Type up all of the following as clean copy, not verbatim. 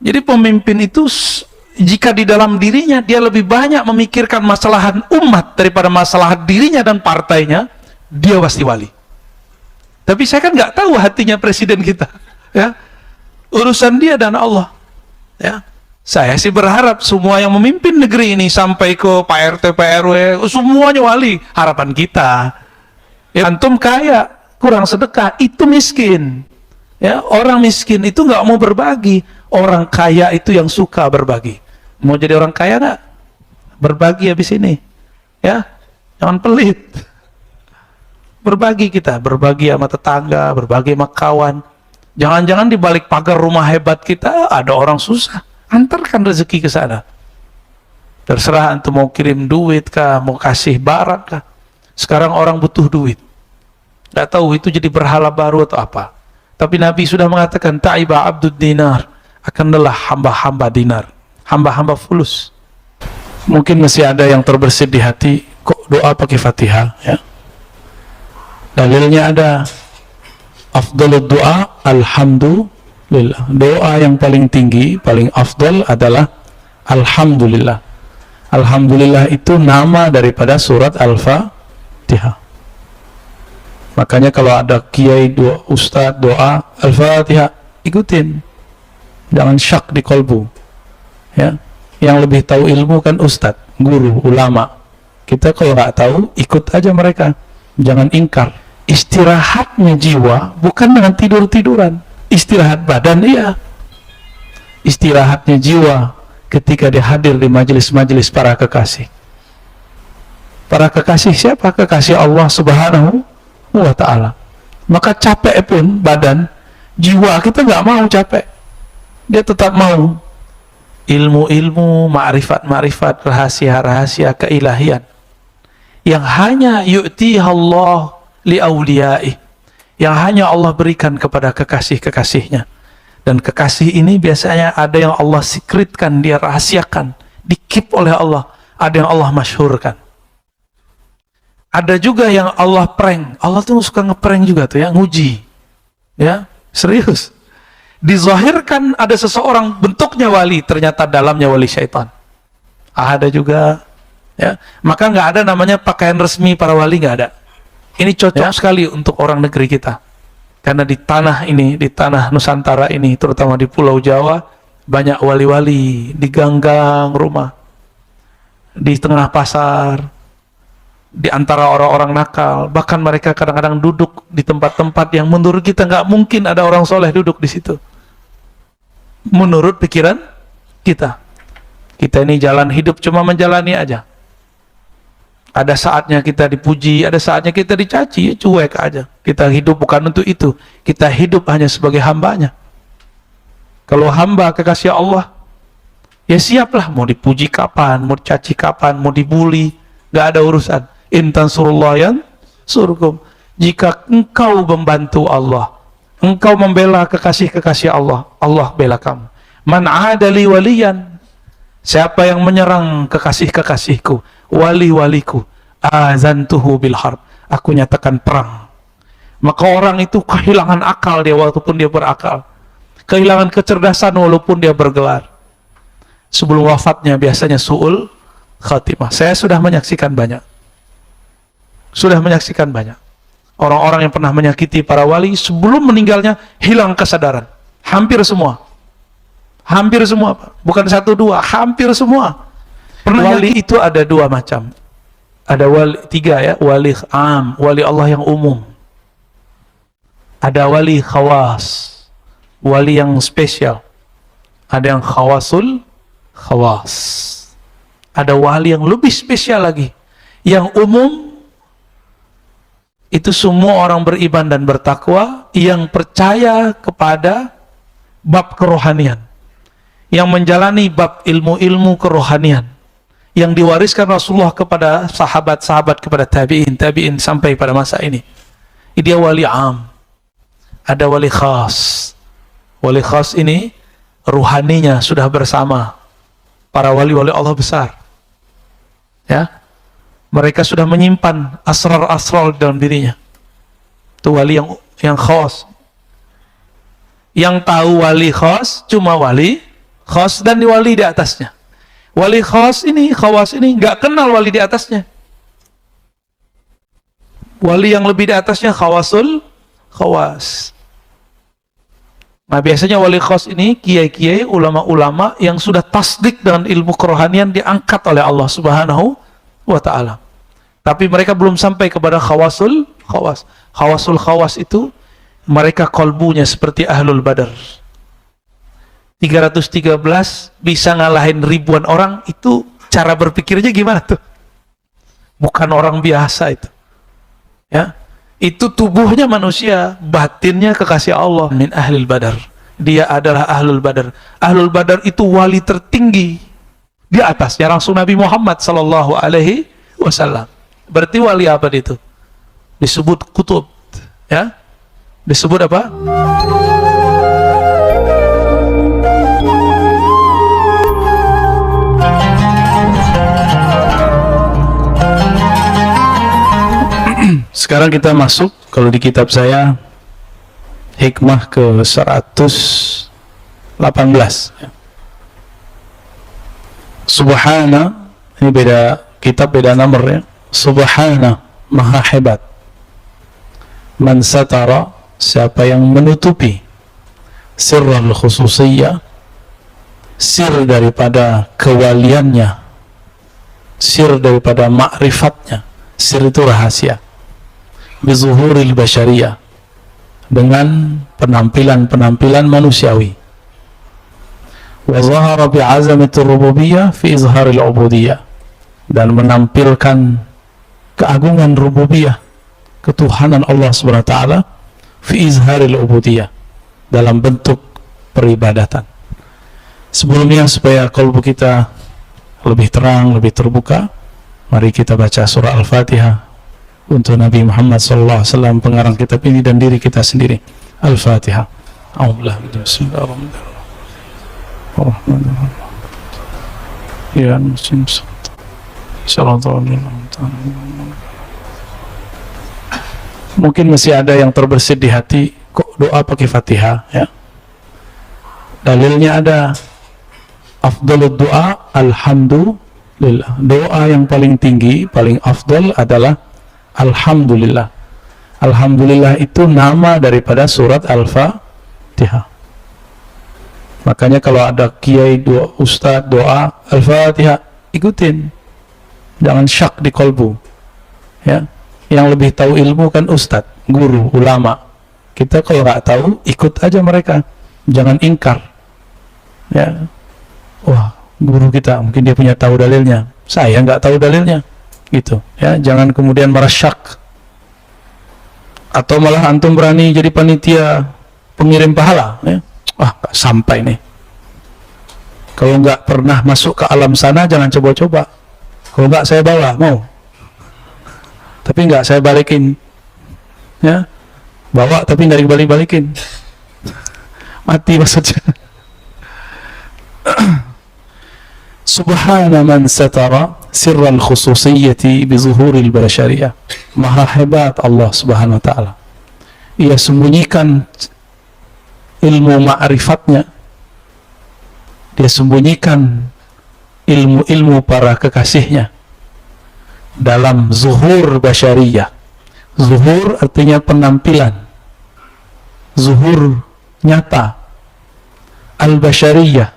Jadi pemimpin itu jika di dalam dirinya dia lebih banyak memikirkan masalah umat daripada masalah dirinya dan partainya, dia pasti wali. Tapi saya kan nggak tahu hatinya presiden kita, ya. Urusan dia dan Allah, ya. Saya sih berharap semua yang memimpin negeri ini sampai ke Pak RT, Pak RW, semuanya wali. Harapan kita, ya, antum kaya kurang sedekah itu miskin, ya. Orang miskin itu nggak mau berbagi, orang kaya itu yang suka berbagi. Mau jadi orang kaya nggak? Berbagi habis ini, ya. Jangan pelit. Berbagi kita, berbagi sama tetangga, berbagi sama kawan. Jangan-jangan di balik pagar rumah hebat kita ada orang susah. Antarkan rezeki ke sana. Terserah antum mau kirim duit kah, mau kasih barang kah. Sekarang orang butuh duit. Nggak tahu itu jadi berhala baru atau apa. Tapi Nabi sudah mengatakan, ta'iba abdud dinar, akan lelah hamba-hamba dinar, hamba-hamba fulus. Mungkin masih ada yang terbersit di hati, kok doa pakai Fatihah, ya. Dalilnya ada, afdalud doa alhamdulillah. Doa yang paling tinggi, paling afdal adalah alhamdulillah. Alhamdulillah itu nama daripada surat Al-Fatihah. Makanya kalau ada kiai, ustadz doa Al-Fatihah, ikutin. Jangan syak di kolbu, ya. Yang lebih tahu ilmu kan ustadz, guru, ulama. Kita kalau nggak tahu, ikut aja mereka. Jangan ingkar. Istirahatnya jiwa bukan dengan tidur-tiduran. Istirahat badan, iya. Istirahatnya jiwa ketika dia hadir di majelis-majelis para kekasih. Para kekasih siapa? Kekasih Allah Subhanahu wa ta'ala. Maka capek pun badan, jiwa kita nggak mau capek. Dia tetap mau ilmu-ilmu, ma'rifat-ma'rifat, rahasia-rahasia keilahian yang hanya yu'tiha Allah li'awliya'ih, yang hanya Allah berikan kepada kekasih-kekasihnya. Dan kekasih ini biasanya ada yang Allah secretkan, dia rahasiakan, di-keep oleh Allah. Ada yang Allah masyhurkan. Ada juga yang Allah prank. Allah tuh suka ngeprank juga tuh, ya, nguji, ya, serius. Dizahirkan ada seseorang bentuknya wali, ternyata dalamnya wali syaitan. Ada juga, ya. Maka nggak ada namanya pakaian resmi para wali, nggak ada. Ini cocok sekali untuk orang negeri kita. Karena di tanah ini, di tanah Nusantara ini, terutama di Pulau Jawa, banyak wali-wali di gang-gang rumah, di tengah pasar, di antara orang-orang nakal. Bahkan mereka kadang-kadang duduk di tempat-tempat yang menurut kita nggak mungkin ada orang soleh duduk di situ. Menurut pikiran kita. Kita ini jalan hidup cuma menjalani aja. Ada saatnya kita dipuji, ada saatnya kita dicaci, cuek aja. Kita hidup bukan untuk itu. Kita hidup hanya sebagai hambanya. Kalau hamba kekasih Allah, ya siaplah, mau dipuji kapan, mau dicaci kapan, mau dibully, gak ada urusan. In tansurullah yansurkum. Jika engkau membantu Allah, engkau membela kekasih-kekasih Allah, Allah bela kamu. Man adali waliyan, siapa yang menyerang kekasih-kekasihku, wali-waliku, azantuhu bil harb, aku nyatakan perang. Maka orang itu kehilangan akal dia walaupun dia berakal, kehilangan kecerdasan walaupun dia bergelar. Sebelum wafatnya biasanya su'ul khatimah. Saya sudah menyaksikan banyak. Orang-orang yang pernah menyakiti para wali sebelum meninggalnya hilang kesadaran. Hampir semua. Pak. Bukan satu dua, hampir semua. Wali itu ada dua macam. Ada wali, tiga ya, wali am, wali Allah yang umum. Ada wali khawas, wali yang spesial. Ada yang khawasul khawas. Ada wali yang lebih spesial lagi. Yang umum itu semua orang beriman dan bertakwa yang percaya kepada bab kerohanian, yang menjalani bab ilmu-ilmu kerohanian yang diwariskan Rasulullah kepada sahabat-sahabat, kepada tabi'in sampai pada masa ini. Dia wali am. Ada wali khas. Wali khas ini ruhaninya sudah bersama para wali-wali Allah besar. Ya. Mereka sudah menyimpan asrar-asrar dalam dirinya. Itu wali yang khas. Yang tahu wali khas cuma wali khas dan wali di atasnya. Wali khas ini, khawas ini nggak kenal wali di atasnya. Wali yang lebih di atasnya khawasul khawas. Nah, biasanya wali khas ini kiai-kiai, ulama-ulama yang sudah tasdik dengan ilmu kerohanian diangkat oleh Allah Subhanahu wa ta'ala. Tapi mereka belum sampai kepada khawasul khawas. Khawasul khawas itu mereka kolbunya seperti ahlul badar. 313 bisa ngalahin ribuan orang, itu cara berpikirnya gimana tuh? Bukan orang biasa itu. Ya. Itu tubuhnya manusia, batinnya kekasih Allah. Min ahlul badar. Dia adalah ahlul badar. Ahlul badar itu wali tertinggi di atasnya langsung Nabi Muhammad sallallahu alaihi wasallam. Berarti wali apa itu? Disebut kutub, ya? Disebut apa? Sekarang kita masuk, kalau di kitab saya hikmah ke 118. Subhana, ini beda kitab, beda nomor ya. Subhana, maha hebat. Man satara, siapa yang menutupi sirrul khususiyah, sir daripada kewaliannya, sir daripada ma'rifatnya. Sir itu rahasia. Bizuhuril basyariyah, dengan penampilan-penampilan manusiawi. Wa zahara bi'azamatir rububiyah fi izharil ubudiyah, dan menampilkan keagungan rububiyah, ketuhanan Allah Subhanahu wa taala, fi izharil ubudiyah, dalam bentuk peribadatan. Sebelumnya, supaya kalbu kita lebih terang, lebih terbuka, mari kita baca surah Al-Fatihah untuk Nabi Muhammad SAW, pengarang kitab ini, dan diri kita sendiri. Al-Fatihah. Bismillahirrahmanirrahim. Ya muslim. Mungkin masih ada yang terbersit di hati, kok doa pakai Fatihah, ya? Dalilnya ada. Afdalud doa alhamdulillah. Doa yang paling tinggi, paling afdal adalah alhamdulillah. Alhamdulillah itu nama daripada surat Al-Fatihah. Makanya kalau ada kiai, ustadz doa Al-Fatihah, ikutin. Jangan syak di kolbu. Ya, yang lebih tahu ilmu kan ustadz, guru, ulama. Kita kalau nggak tahu, ikut aja mereka. Jangan ingkar. Ya, wah, guru kita mungkin dia punya tahu dalilnya, saya nggak tahu dalilnya. Gitu ya, jangan kemudian merasyak, atau malah antum berani jadi panitia pengirim pahala ya. Gak sampai nih, kalau nggak pernah masuk ke alam sana jangan coba-coba. Kalau nggak saya bawa, mau, tapi nggak saya balikin ya, bawa tapi nggak dibalik-balikin, mati maksudnya. Subhana man satara sirral khususiyyati bi zuhuril basyariyah. Maha hebat Allah Subhanahu wa taala. Ia sembunyikan ilmu ma'rifatnya. Dia sembunyikan ilmu-ilmu para kekasihnya dalam zuhur basyariyah. Zuhur artinya penampilan. Zuhur nyata. Al-basyariyah,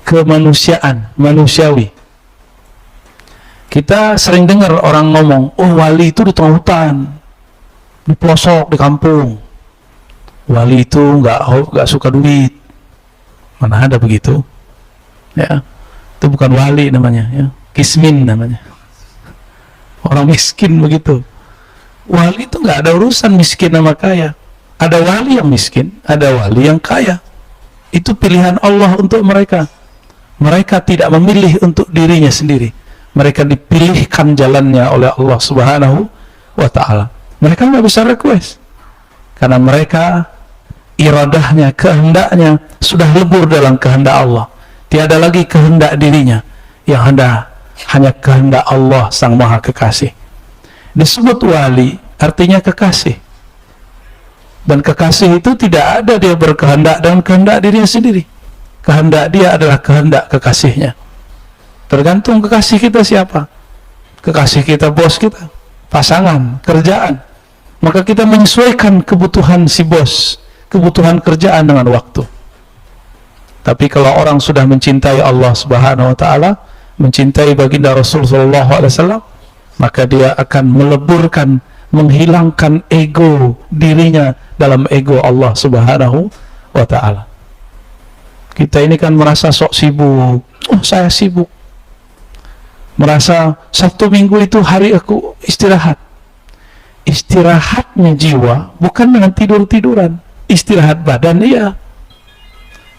kemanusiaan, manusiawi. Kita sering dengar orang ngomong, oh wali itu di tengah hutan, di pelosok, di kampung. Wali itu nggak suka duit. Mana ada begitu? Ya, itu bukan wali namanya, ya. Kismin namanya. Orang miskin begitu. Wali itu nggak ada urusan miskin sama kaya. Ada wali yang miskin, ada wali yang kaya. Itu pilihan Allah untuk mereka. Mereka tidak memilih untuk dirinya sendiri. Mereka dipilihkan jalannya oleh Allah Subhanahu wa ta'ala. Mereka nggak bisa request, karena mereka iradahnya, kehendaknya sudah lebur dalam kehendak Allah. Tiada lagi kehendak dirinya, yang ada hanya kehendak Allah Sang Maha Kekasih. Disebut wali artinya kekasih. Dan kekasih itu tidak ada dia berkehendak dengan kehendak dirinya sendiri. Kehendak dia adalah kehendak kekasihnya. Tergantung kekasih kita siapa. Kekasih kita bos kita, pasangan, kerjaan. Maka kita menyesuaikan kebutuhan si bos, kebutuhan kerjaan dengan waktu. Tapi kalau orang sudah mencintai Allah Subhanahu wa taala, mencintai baginda Rasul sallallahu alaihi wasallam, maka dia akan meleburkan, menghilangkan ego dirinya dalam ego Allah Subhanahu wa taala. Kita ini kan merasa sok sibuk. Oh, saya sibuk. Merasa Sabtu Minggu itu hari aku istirahat. Istirahatnya jiwa bukan dengan tidur-tiduran. Istirahat badan iya.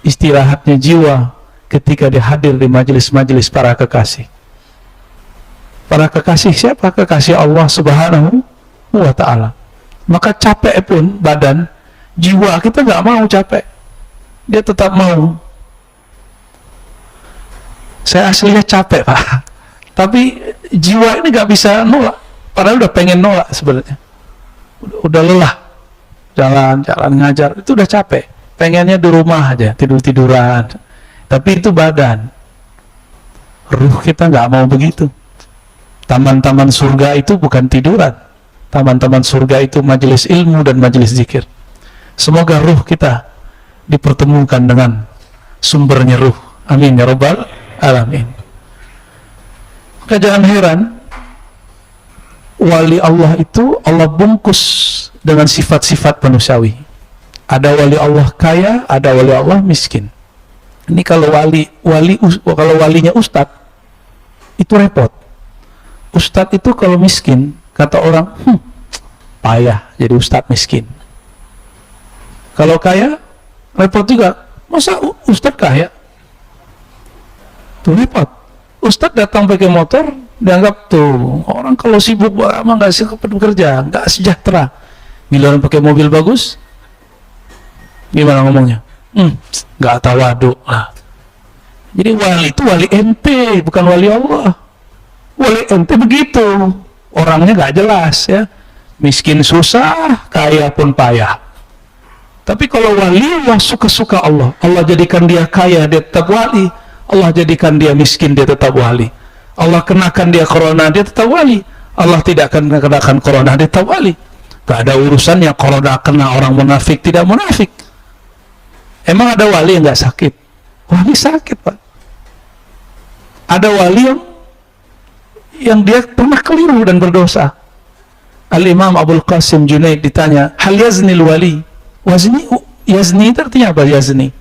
Istirahatnya jiwa ketika dia hadir di majelis-majelis para kekasih. Para kekasih siapa? Kekasih Allah Subhanahu wa ta'ala. Maka capek pun badan, jiwa kita nggak mau capek. Dia tetap mau. Saya aslinya capek, Pak. Tapi jiwa ini nggak bisa nolak. Padahal udah pengen nolak sebenarnya. Udah lelah. Jalan-jalan ngajar, itu udah capek. Pengennya di rumah aja, tidur-tiduran. Tapi itu badan. Ruh kita nggak mau begitu. Taman-taman surga itu bukan tiduran. Taman-taman surga itu majelis ilmu dan majelis zikir. Semoga ruh kita dipertemukan dengan sumbernya ruh. Amin ya rabbal alamin. Maka jangan heran, wali Allah itu Allah bungkus dengan sifat-sifat manusiawi. Ada wali Allah kaya, ada wali Allah miskin. Ini kalau kalau walinya ustadz, itu repot. Ustadz itu kalau miskin, kata orang, payah jadi ustadz miskin. Kalau kaya, repot juga. Masa ustadz kaya? Tuh repot. Ustadz datang pakai motor, dianggap tuh orang kalau sibuk emang nggak sibuk bekerja, nggak sejahtera. Bila orang pakai mobil bagus, gimana ngomongnya? Nggak tawaduk lah. Jadi wali itu wali ente, bukan wali Allah. Wali ente begitu, orangnya nggak jelas ya, miskin susah, kaya pun payah. Tapi kalau wali Allah suka-suka Allah, Allah jadikan dia kaya, dia tetap wali. Allah jadikan dia miskin, dia tetap wali. Allah kenakan dia corona, dia tetap wali. Allah tidak akan kenakan corona, dia tetap wali. Gak ada urusannya corona kena orang munafik, tidak munafik. Emang ada wali yang gak sakit? Wali sakit, Pak. Ada wali yang dia pernah keliru dan berdosa. Al-Imam Abul Qasim Junaid ditanya, hal yaznil wali? Yazni itu artinya apa yazni?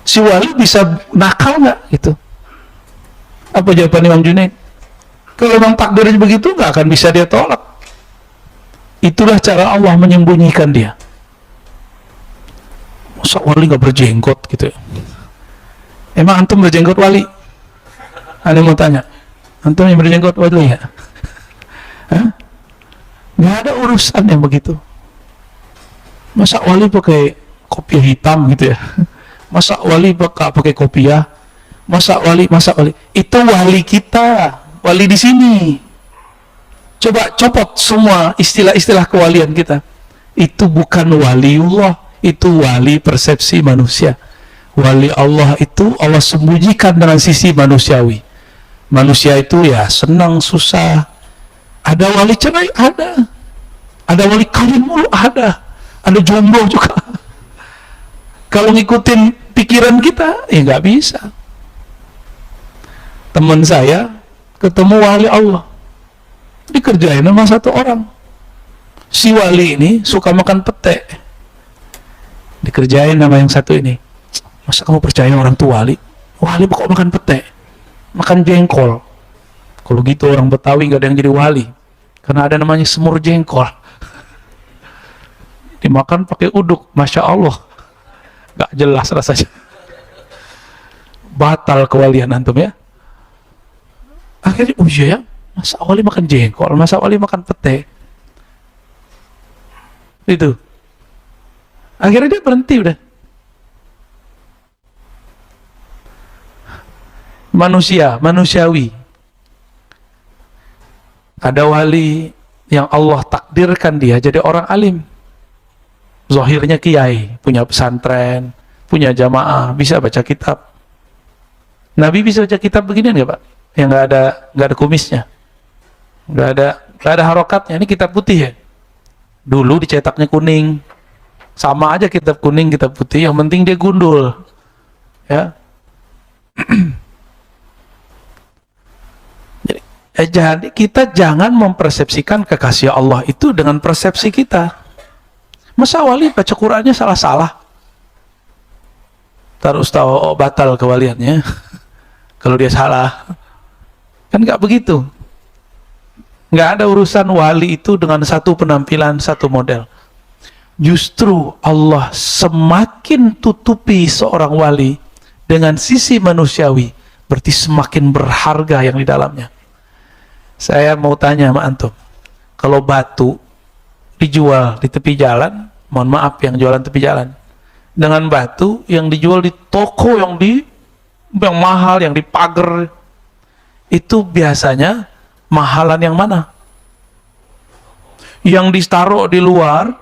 Si wali bisa nakal nggak gitu? Apa jawaban Imam Junaid? Kalau memang takdirnya begitu, nggak akan bisa dia tolak. Itulah cara Allah menyembunyikan dia. Masa wali nggak berjenggot gitu ya? Emang antum berjenggot wali? Ada yang mau tanya? Antum yang berjenggot wali ya? Nggak ada urusan yang begitu. Masa wali pakai kopiah hitam gitu ya? Masa wali pakai kopiah? Masa wali? Itu wali kita, wali di sini. Coba copot semua istilah-istilah kewalian kita. Itu bukan waliullah, itu wali persepsi manusia. Wali Allah itu Allah sembunyikan dengan sisi manusiawi. Manusia itu ya senang, susah. Ada wali cerai, ada. Ada wali kawin mulu, ada. Ada jomblo juga. Kalau ngikutin pikiran kita, ya nggak bisa. Teman saya ketemu wali Allah, dikerjain sama satu orang. Si wali ini suka makan pete, dikerjain sama yang satu ini. Masa kamu percaya orang tua wali? Wali kok makan pete, makan jengkol. Kalau gitu orang Betawi nggak ada yang jadi wali, karena ada namanya semur jengkol. Dimakan pakai uduk, masya Allah. Gak jelas rasanya. Batal kewalian antum ya. Akhirnya iya ya, masa wali makan jengkol, masa wali makan pete. Itu akhirnya dia berhenti udah. Manusiawi. Ada wali yang Allah takdirkan dia jadi orang alim. Zahirnya kiai, punya pesantren, punya jamaah, bisa baca kitab. Nabi bisa baca kitab beginian nggak Pak? Yang nggak ada kumisnya, nggak ada harokatnya. Ini kitab putih ya. Dulu dicetaknya kuning, sama aja kitab kuning, kitab putih. Yang penting dia gundul, ya. Jadi kita jangan mempersepsikan kekasih Allah itu dengan persepsi kita. Masa wali baca Qur'annya salah-salah? Terus tahu batal kewaliannya kalau dia salah. Kan nggak begitu. Nggak ada urusan wali itu dengan satu penampilan, satu model. Justru Allah semakin tutupi seorang wali dengan sisi manusiawi, berarti semakin berharga yang di dalamnya. Saya mau tanya sama antum, kalau batu dijual di tepi jalan, mohon maaf yang jualan tepi jalan, dengan batu yang dijual di toko yang mahal, yang di pagar, itu biasanya mahalan yang mana? Yang ditaruh di luar,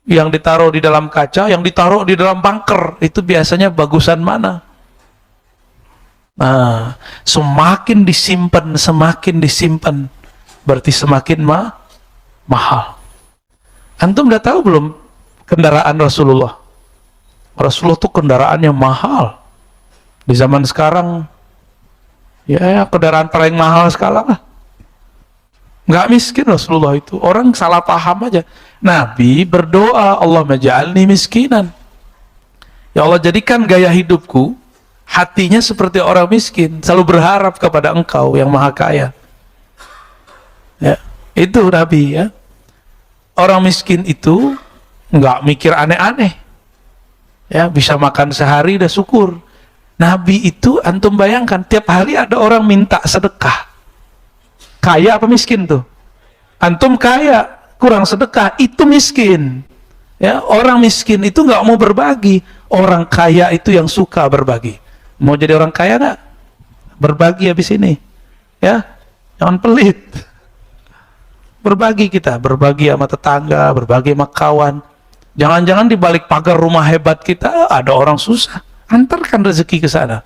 yang ditaruh di dalam kaca, yang ditaruh di dalam bunker, itu biasanya bagusan mana? Nah, semakin disimpan, berarti semakin mahal. Antum udah tahu belum kendaraan Rasulullah? Rasulullah tuh kendaraannya mahal. Di zaman sekarang, ya kendaraan paling mahal sekarang lah. Nggak miskin Rasulullah itu. Orang salah paham aja. Nabi berdoa, Allah maj'alni miskinan. Ya Allah, jadikan gaya hidupku hatinya seperti orang miskin, selalu berharap kepada Engkau yang Maha Kaya. Ya, itu Nabi ya. Orang miskin itu nggak mikir aneh-aneh. Ya, bisa makan sehari udah syukur. Nabi itu antum bayangkan tiap hari ada orang minta sedekah. Kaya apa miskin tuh? Antum kaya, kurang sedekah, itu miskin. Ya, orang miskin itu nggak mau berbagi. Orang kaya itu yang suka berbagi. Mau jadi orang kaya nggak? Berbagi habis ini, ya, jangan pelit. Berbagi kita, berbagi sama tetangga, berbagi sama kawan. Jangan-jangan di balik pagar rumah hebat kita ada orang susah. Antarkan rezeki ke sana.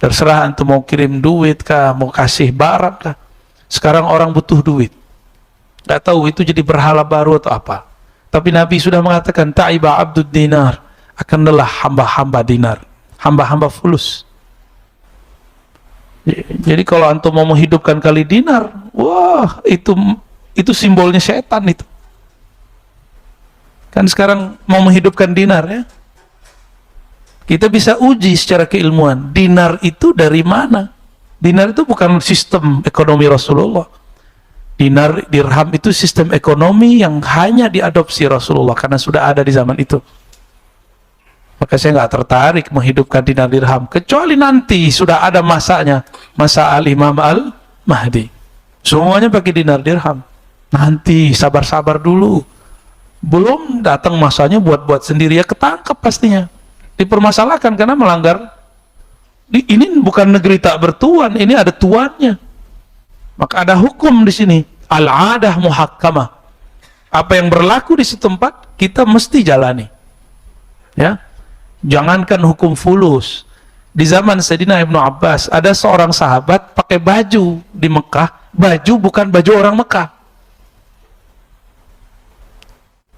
Terserah antum mau kirim duit kah, mau kasih barang kah. Sekarang orang butuh duit. Nggak tahu itu jadi berhala baru atau apa. Tapi Nabi sudah mengatakan ta'iba abdud dinar, akan lelah hamba-hamba dinar, hamba-hamba fulus. Jadi kalau antum mau menghidupkan kali dinar, wah, itu simbolnya setan itu. Kan sekarang mau menghidupkan dinar ya. Kita bisa uji secara keilmuan, dinar itu dari mana? Dinar itu bukan sistem ekonomi Rasulullah. Dinar, dirham itu sistem ekonomi yang hanya diadopsi Rasulullah karena sudah ada di zaman itu. Maka saya nggak tertarik menghidupkan dinar dirham kecuali nanti sudah ada masanya, masa al-Imam al-Mahdi. Semuanya pakai dinar dirham. Nanti sabar-sabar dulu. Belum datang masanya buat-buat sendiri ya ketangkep pastinya. Dipermasalahkan karena melanggar. Ini bukan negeri tak bertuan, ini ada tuannya. Maka ada hukum di sini, al-adah muhakkamah. Apa yang berlaku di setempat kita mesti jalani. Ya. Jangankan hukum fulus. Di zaman Sayyidina Ibnu Abbas ada seorang sahabat pakai baju di Mekah, baju bukan baju orang Mekah.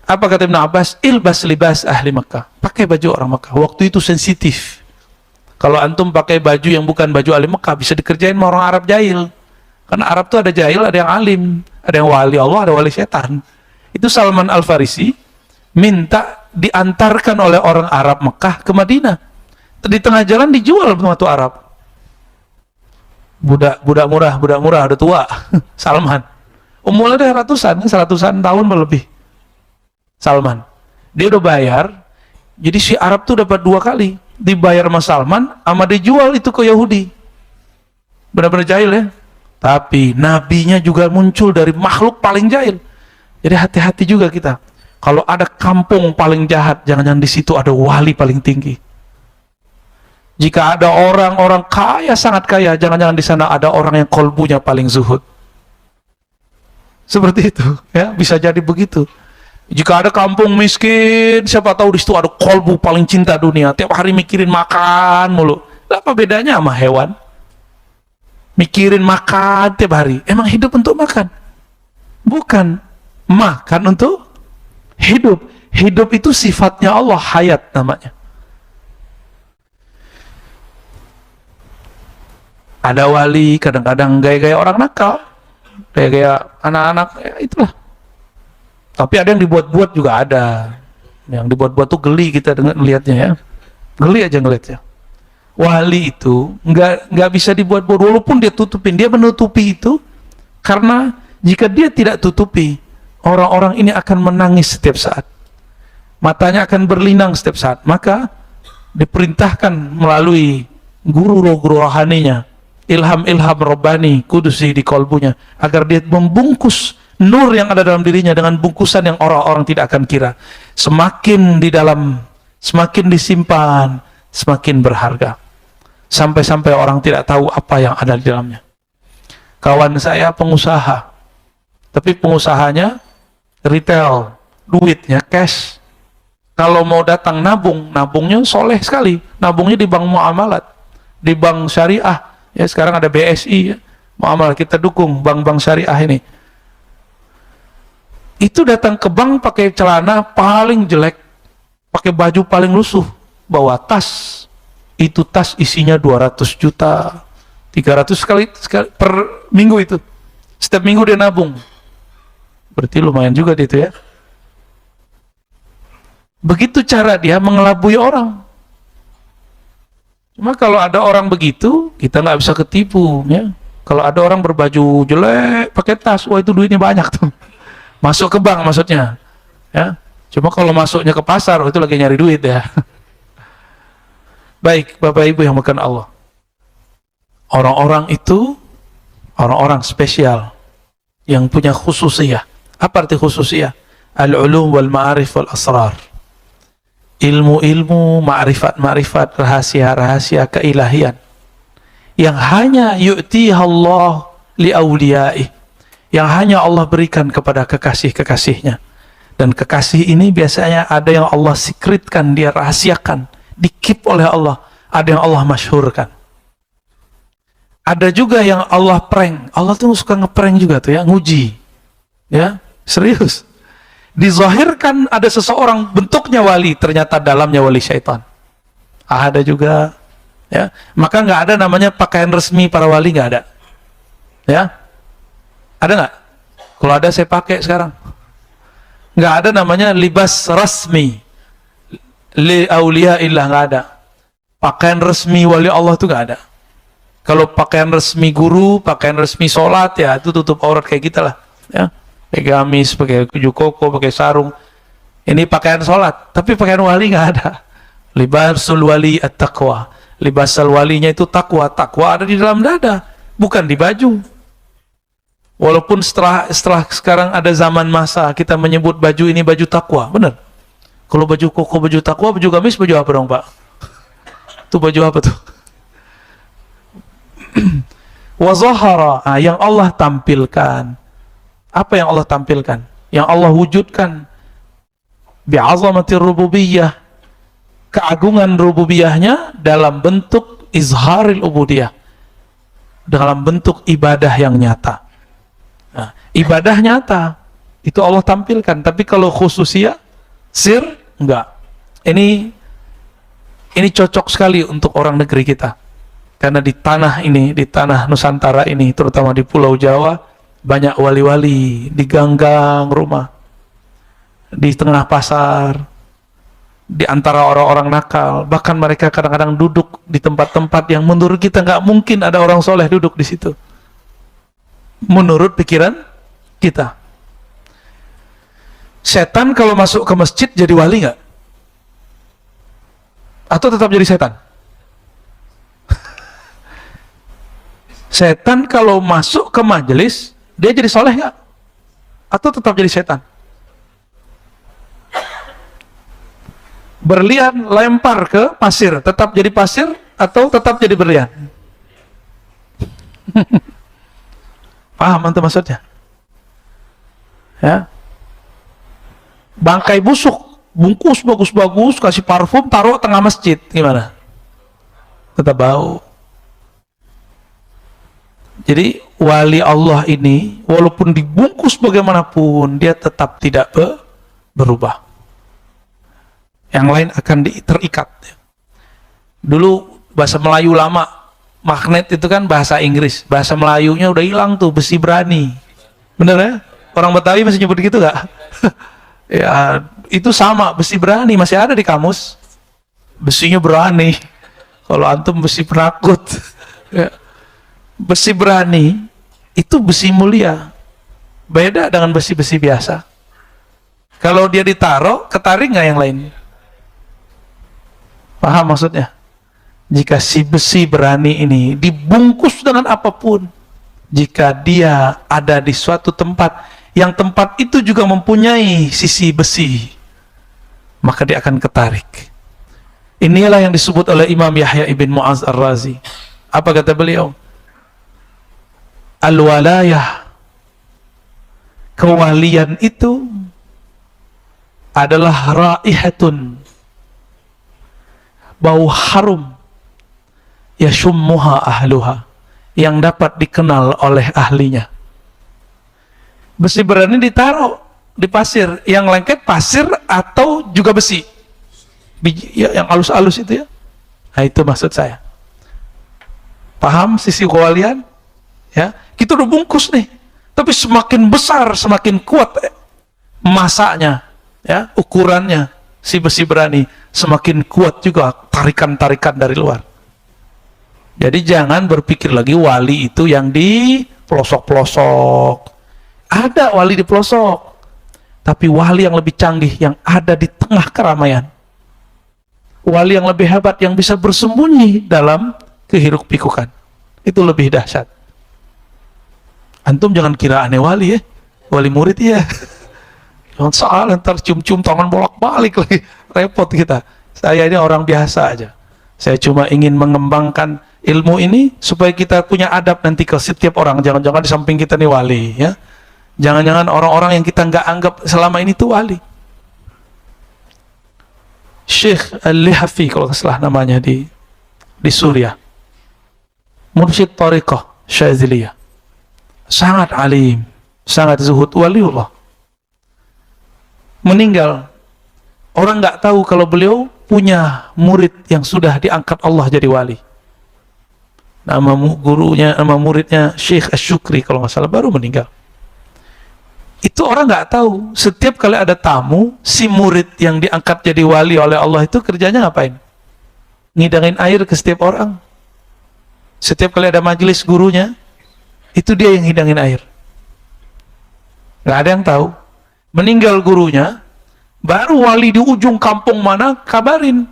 Apa kata Ibnu Abbas? Ilbas libas ahli Mekah. Pakai baju orang Mekah. Waktu itu sensitif. Kalau antum pakai baju yang bukan baju ahli Mekah bisa dikerjain sama orang Arab jahil. Karena Arab tuh ada jahil, ada yang alim, ada yang wali Allah, ada wali setan. Itu Salman Al-Farisi minta diantarkan oleh orang Arab Mekah ke Madinah. Di tengah jalan dijual sama tuh Arab. Budak murah, udah tua. Salman. Umurnya udah seratusan tahun lebih. Salman. Dia udah bayar. Jadi si Arab tuh dapat 2 kali. Dibayar sama Salman, sama dijual itu ke Yahudi. Benar-benar jahil ya. Tapi nabinya juga muncul dari makhluk paling jahil. Jadi hati-hati juga kita. Kalau ada kampung paling jahat, jangan-jangan di situ ada wali paling tinggi. Jika ada orang-orang kaya, sangat kaya, jangan-jangan di sana ada orang yang kolbunya paling zuhud. Seperti itu, ya, bisa jadi begitu. Jika ada kampung miskin, siapa tahu di situ ada kolbu paling cinta dunia, tiap hari mikirin makan mulu. Apa bedanya sama hewan? Mikirin makan tiap hari. Emang hidup untuk makan? Bukan. Makan untuk hidup. Hidup itu sifatnya Allah, hayat namanya. Ada wali kadang-kadang gaya-gaya orang nakal, gaya-gaya anak-anak, ya itulah. Tapi ada yang dibuat-buat juga ada. Yang dibuat-buat tuh geli kita dengar lihatnya ya. Geli aja ngelihatnya. Wali itu nggak bisa dibuat-buat, walaupun dia tutupin, dia menutupi itu karena jika dia tidak tutupi, orang-orang ini akan menangis setiap saat. Matanya akan berlinang setiap saat. Maka diperintahkan melalui guru rohaninya, ilham-ilham robbani kudusi di kolbunya, agar dia membungkus nur yang ada dalam dirinya dengan bungkusan yang orang-orang tidak akan kira. Semakin di dalam, semakin disimpan, semakin berharga. Sampai-sampai orang tidak tahu apa yang ada di dalamnya. Kawan saya pengusaha, tapi pengusahanya retail, duitnya cash. Kalau mau datang nabung, nabungnya soleh sekali. Nabungnya di bank muamalat, di bank syariah. Ya sekarang ada BSI, ya. Muamalat kita dukung bank-bank syariah ini. Itu datang ke bank pakai celana paling jelek, pakai baju paling lusuh, bawa tas. Itu tas isinya 200 juta, 300 sekali per minggu itu. Setiap minggu dia nabung. Berarti lumayan juga itu ya. Begitu cara dia mengelabui orang. Cuma kalau ada orang begitu, kita nggak bisa ketipu ya. Kalau ada orang berbaju jelek, pakai tas, wah itu duitnya banyak tuh. Masuk ke bank maksudnya, ya. Cuma kalau masuknya ke pasar, itu lagi nyari duit ya. Baik, Bapak Ibu yang makan Allah. Orang-orang itu, orang-orang spesial, yang punya khususiyah. Apa arti khususiyah? Al-ulum wal ma'arif wal asrar. Ilmu-ilmu, ma'rifat-ma'rifat, rahasia-rahasia keilahian. Yang hanya yu'tiha Allah li'awliya'ih. Yang hanya Allah berikan kepada kekasih-kekasihnya. Dan kekasih ini biasanya ada yang Allah secretkan, dia rahasiakan, dikip oleh Allah. Ada yang Allah masyhurkan. Ada juga yang Allah prank. Allah tuh suka ngeprank juga tuh ya, nguji. Ya, serius. Dizahirkan ada seseorang bentuknya wali, ternyata dalamnya wali syaitan. Ada juga. Ya, maka nggak ada namanya pakaian resmi para wali, nggak ada. Ya. Ada nggak? Kalau ada saya pakai sekarang. Nggak ada namanya libas rasmi li aulia illah, nggak ada. Pakaian resmi wali Allah itu nggak ada. Kalau pakaian resmi guru, pakaian resmi sholat ya itu tutup aurat kayak kita lah. Ya, pakai gamis, pakai baju koko, pakai sarung. Ini pakaian sholat, tapi pakaian wali nggak ada. Libasul wali at-taqwa. Libasal walinya itu takwa. Takwa ada di dalam dada, bukan di baju. Walaupun setelah sekarang ada zaman masa kita menyebut baju ini baju takwa, benar. Kalau baju koko baju takwa, baju gamis baju apa dong Pak? Itu baju apa tuh? Wa zahara, yang Allah tampilkan. Apa yang Allah tampilkan? Yang Allah wujudkan bi'azamatir rububiyah, keagungan rububiyahnya dalam bentuk izharil ubudiyah, dalam bentuk ibadah yang nyata. Nah, ibadah nyata itu Allah tampilkan, tapi kalau khususiyah sir enggak. Ini cocok sekali untuk orang negeri kita, karena di tanah ini, di tanah Nusantara ini, terutama di Pulau Jawa, banyak wali-wali di gang-gang rumah, di tengah pasar, di antara orang-orang nakal. Bahkan mereka kadang-kadang duduk di tempat-tempat yang menurut kita nggak mungkin ada orang soleh duduk di situ. Menurut pikiran kita. Setan kalau masuk ke masjid jadi wali nggak? Atau tetap jadi setan? Setan kalau masuk ke majelis, dia jadi soleh nggak? Atau tetap jadi setan? Berlian lempar ke pasir, tetap jadi pasir atau tetap jadi berlian? Paham antum maksudnya? Ya. bangkai busuk, bungkus bagus-bagus, kasih parfum, taruh tengah masjid, gimana? Tetap bau. Jadi wali Allah ini walaupun dibungkus bagaimanapun dia tetap tidak berubah. Yang lain akan terikat. Dulu bahasa Melayu lama, magnet itu kan bahasa Inggris, bahasa Melayunya udah hilang tuh, besi berani. Bener ya? Orang Betawi masih nyebut gitu gak? Ya itu sama, besi berani masih ada di kamus. Besinya berani. Kalau antum besi penakut. Ya. Besi berani itu besi mulia, beda dengan besi-besi biasa. Kalau dia ditaruh, ketarik nggak yang lain? Paham maksudnya? Jika si besi berani ini dibungkus dengan apapun, jika dia ada di suatu tempat yang tempat itu juga mempunyai sisi besi, maka dia akan ketarik. Inilah yang disebut oleh Imam Yahya ibn Mu'az Ar-Razi. Apa kata beliau? Al-walayah, kewalian itu adalah raihatun, bau harum, yashummuha ahluha, yang dapat dikenal oleh ahlinya. Besi berani ditaruh di pasir, yang lengket pasir atau juga besi, ya, yang halus-halus itu ya. Nah itu maksud saya. Paham sisi kewalian? Ya, kita udah bungkus nih, tapi semakin besar, semakin kuat masanya, ya, ukurannya si besi berani, semakin kuat juga tarikan-tarikan dari luar. Jadi jangan berpikir lagi wali itu yang di pelosok-pelosok. Ada wali di pelosok, tapi wali yang lebih canggih yang ada di tengah keramaian. Wali yang lebih hebat yang bisa bersembunyi dalam kehiruk-pikukan. Itu lebih dahsyat. Antum jangan kira aneh wali ya, wali murid ya. Jangan salah, ntar cium-cium tangan bolak-balik lagi, repot kita. Saya ini orang biasa aja. Saya cuma ingin mengembangkan ilmu ini supaya kita punya adab nanti ke setiap orang. Jangan-jangan di samping kita nih wali ya. Jangan-jangan orang-orang yang kita nggak anggap selama ini tuh wali. Syekh Al-Lihafi kalau nggak salah namanya di Suriah. Mursyid Tariqah Syaziliyah. Sangat alim, sangat zuhud, waliullah. Meninggal, orang nggak tahu kalau beliau punya murid yang sudah diangkat Allah jadi wali. Nama gurunya, nama muridnya Syekh Asy-Syukri kalau nggak salah, baru meninggal. Itu orang nggak tahu. Setiap kali ada tamu, si murid yang diangkat jadi wali oleh Allah itu kerjanya ngapain? Ngidangin air ke setiap orang. Setiap kali ada majelis gurunya, itu dia yang hidangin air. Nggak ada yang tahu. Meninggal gurunya, baru wali di ujung kampung mana kabarin,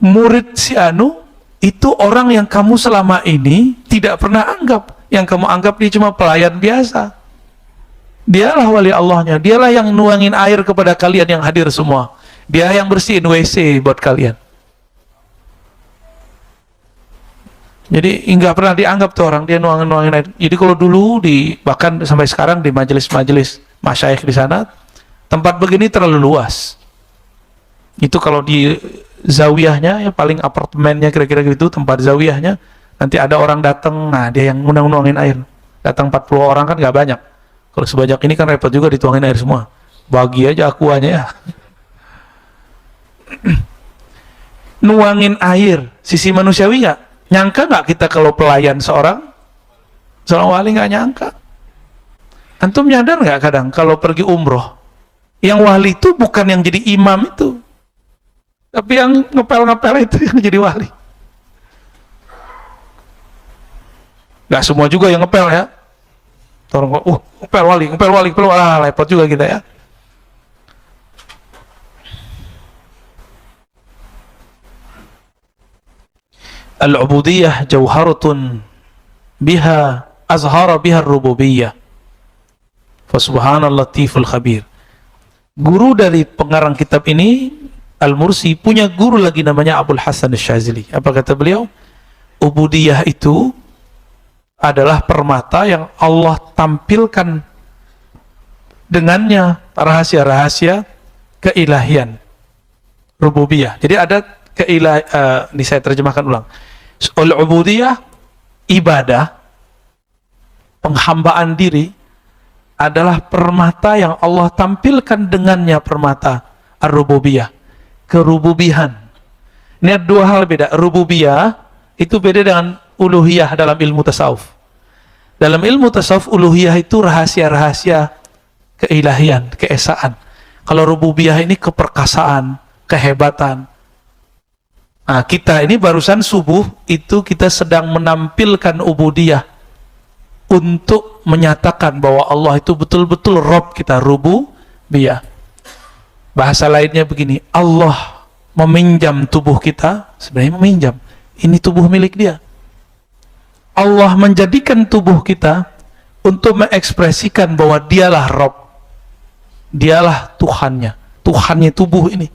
murid si Anu itu orang yang kamu selama ini tidak pernah anggap. Yang kamu anggap dia cuma pelayan biasa. Dialah wali Allahnya. Dialah yang nuangin air kepada kalian yang hadir semua. Dia yang bersihin WC buat kalian. Jadi nggak pernah dianggap tuh orang, dia nuangin air. Jadi kalau dulu bahkan sampai sekarang di majelis-majelis masyayikh di sana, tempat begini terlalu luas. Itu kalau di zawiyahnya, ya paling apartemennya kira-kira gitu, tempat zawiyahnya, nanti ada orang datang, nah dia yang nuangin air. Datang 40 orang kan nggak banyak. Kalau sebanyak ini kan repot juga dituangin air semua. Bagi aja akuannya ya. Nuangin air, sisi manusiawi nggak? Nyangka nggak kita kalau pelayan seorang wali, nggak nyangka. Antum nyadar nggak kadang kalau pergi umroh, yang wali itu bukan yang jadi imam itu, tapi yang ngepel-ngepel itu yang jadi wali. Nggak semua juga yang ngepel ya. Orang ngepel wali, repot juga kita ya. Al-ubudiyah jauharatun biha azhara biha ar-rububiyyah. Fa subhanallah latiful khabir. Guru dari pengarang kitab ini, Al-Mursi, punya guru lagi namanya Abul Hasan Asy-Syadzili. Apa kata beliau? Ubudiyah itu adalah permata yang Allah tampilkan dengannya rahasia-rahasia keilahian, rububiyah. Jadi ada ini saya terjemahkan ulang. Al-ubudiyah, ibadah, penghambaan diri, adalah permata yang Allah tampilkan dengannya, permata ar-rububiyah, kerububihan. Ini ada dua hal beda. Rububiyah itu beda dengan uluhiyah dalam ilmu tasawuf. Dalam ilmu tasawuf, uluhiyah itu rahasia-rahasia keilahian, keesaan. Kalau rububiyah ini keperkasaan, kehebatan. Nah, kita ini barusan subuh itu kita sedang menampilkan ubudiyah untuk menyatakan bahwa Allah itu betul-betul Rabb kita, rububiyah. Bahasa lainnya begini, Allah meminjam tubuh kita, sebenarnya meminjam, ini tubuh milik Dia. Allah menjadikan tubuh kita untuk mengekspresikan bahwa Dialah Rabb, Dialah Tuhannya tubuh ini.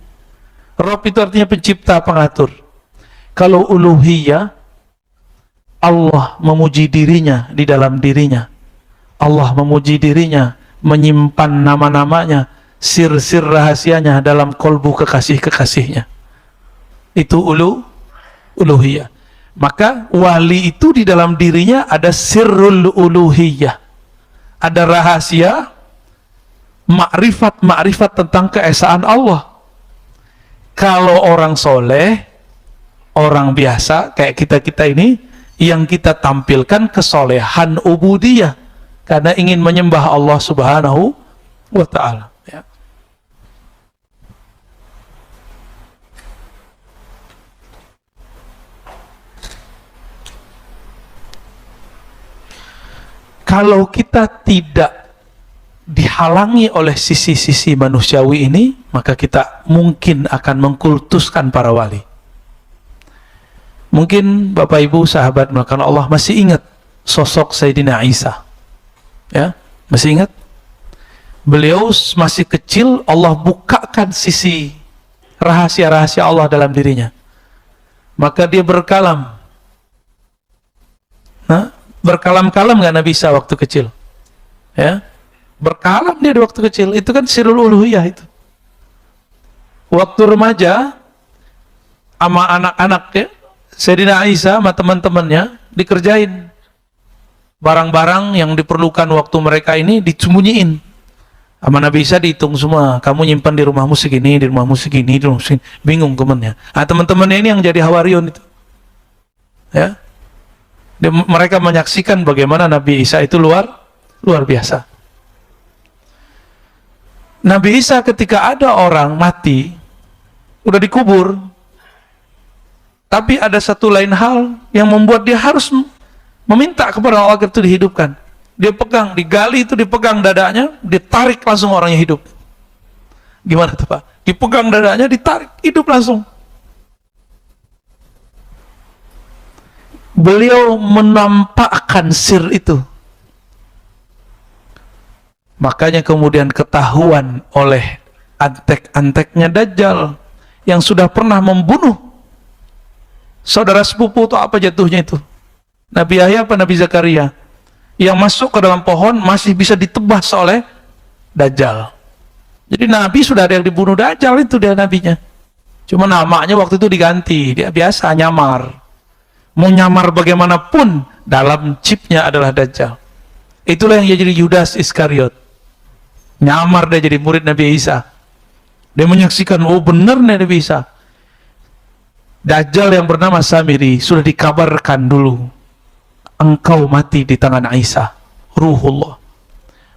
Rabb itu artinya pencipta, pengatur. Kalau uluhiyah, Allah memuji dirinya di dalam dirinya. Allah memuji dirinya, menyimpan nama-namanya, sir-sir rahasianya dalam kolbu kekasih-kekasihnya. Itu uluhiyah. Maka wali itu di dalam dirinya ada sirrul uluhiyah. Ada rahasia, makrifat tentang keesaan Allah. Kalau orang soleh, orang biasa kayak kita ini, yang kita tampilkan kesolehan ubudiyah karena ingin menyembah Allah Subhanahu wa ta'ala, ya. Kalau kita tidak dihalangi oleh sisi-sisi manusiawi ini, maka kita mungkin akan mengkultuskan para wali. Mungkin Bapak Ibu sahabat melakukan Allah masih ingat sosok Sayyidina Isa, ya, masih ingat? Beliau masih kecil, Allah bukakan sisi rahasia-rahasia Allah dalam dirinya, maka dia berkalam. Nah, berkalam-kalam nggak Nabi Isa waktu kecil, ya, berkalam dia di waktu kecil, itu kan sirul uluhiyah itu. Waktu remaja sama anak-anaknya Sayyidina Isa sama teman-temannya dikerjain barang-barang yang diperlukan waktu mereka ini, disembunyiin sama Nabi Isa, dihitung semua, kamu nyimpan di rumahmu segini, di rumahmu segini, di rumahmu segini. Bingung temannya. Nah, teman-temannya ini yang jadi hawariun itu, ya. Mereka menyaksikan bagaimana Nabi Isa itu luar biasa. Nabi Isa ketika ada orang mati, udah dikubur, tapi ada satu lain hal yang membuat dia harus meminta kepada Allah agar itu dihidupkan. Dia pegang, digali itu, dipegang dadanya, ditarik langsung orangnya hidup. Gimana tuh Pak? Dipegang dadanya, ditarik, hidup langsung. Beliau menampakkan sir itu. Makanya kemudian ketahuan oleh antek-anteknya Dajjal yang sudah pernah membunuh saudara sepupu itu, apa jatuhnya itu? Nabi Yahya apa Nabi Zakaria? Yang masuk ke dalam pohon masih bisa ditebas oleh Dajjal. Jadi Nabi sudah ada yang dibunuh Dajjal, itu dia nabinya. Cuma namanya waktu itu diganti, dia biasa nyamar. Mau nyamar bagaimanapun, dalam chipnya adalah Dajjal. Itulah yang jadi Yudas Iskariot. Nyamar dia jadi murid Nabi Isa. Dia menyaksikan, oh benar nih Nabi Isa. Dajjal yang bernama Samiri sudah dikabarkan dulu, engkau mati di tangan Isa, Ruhullah.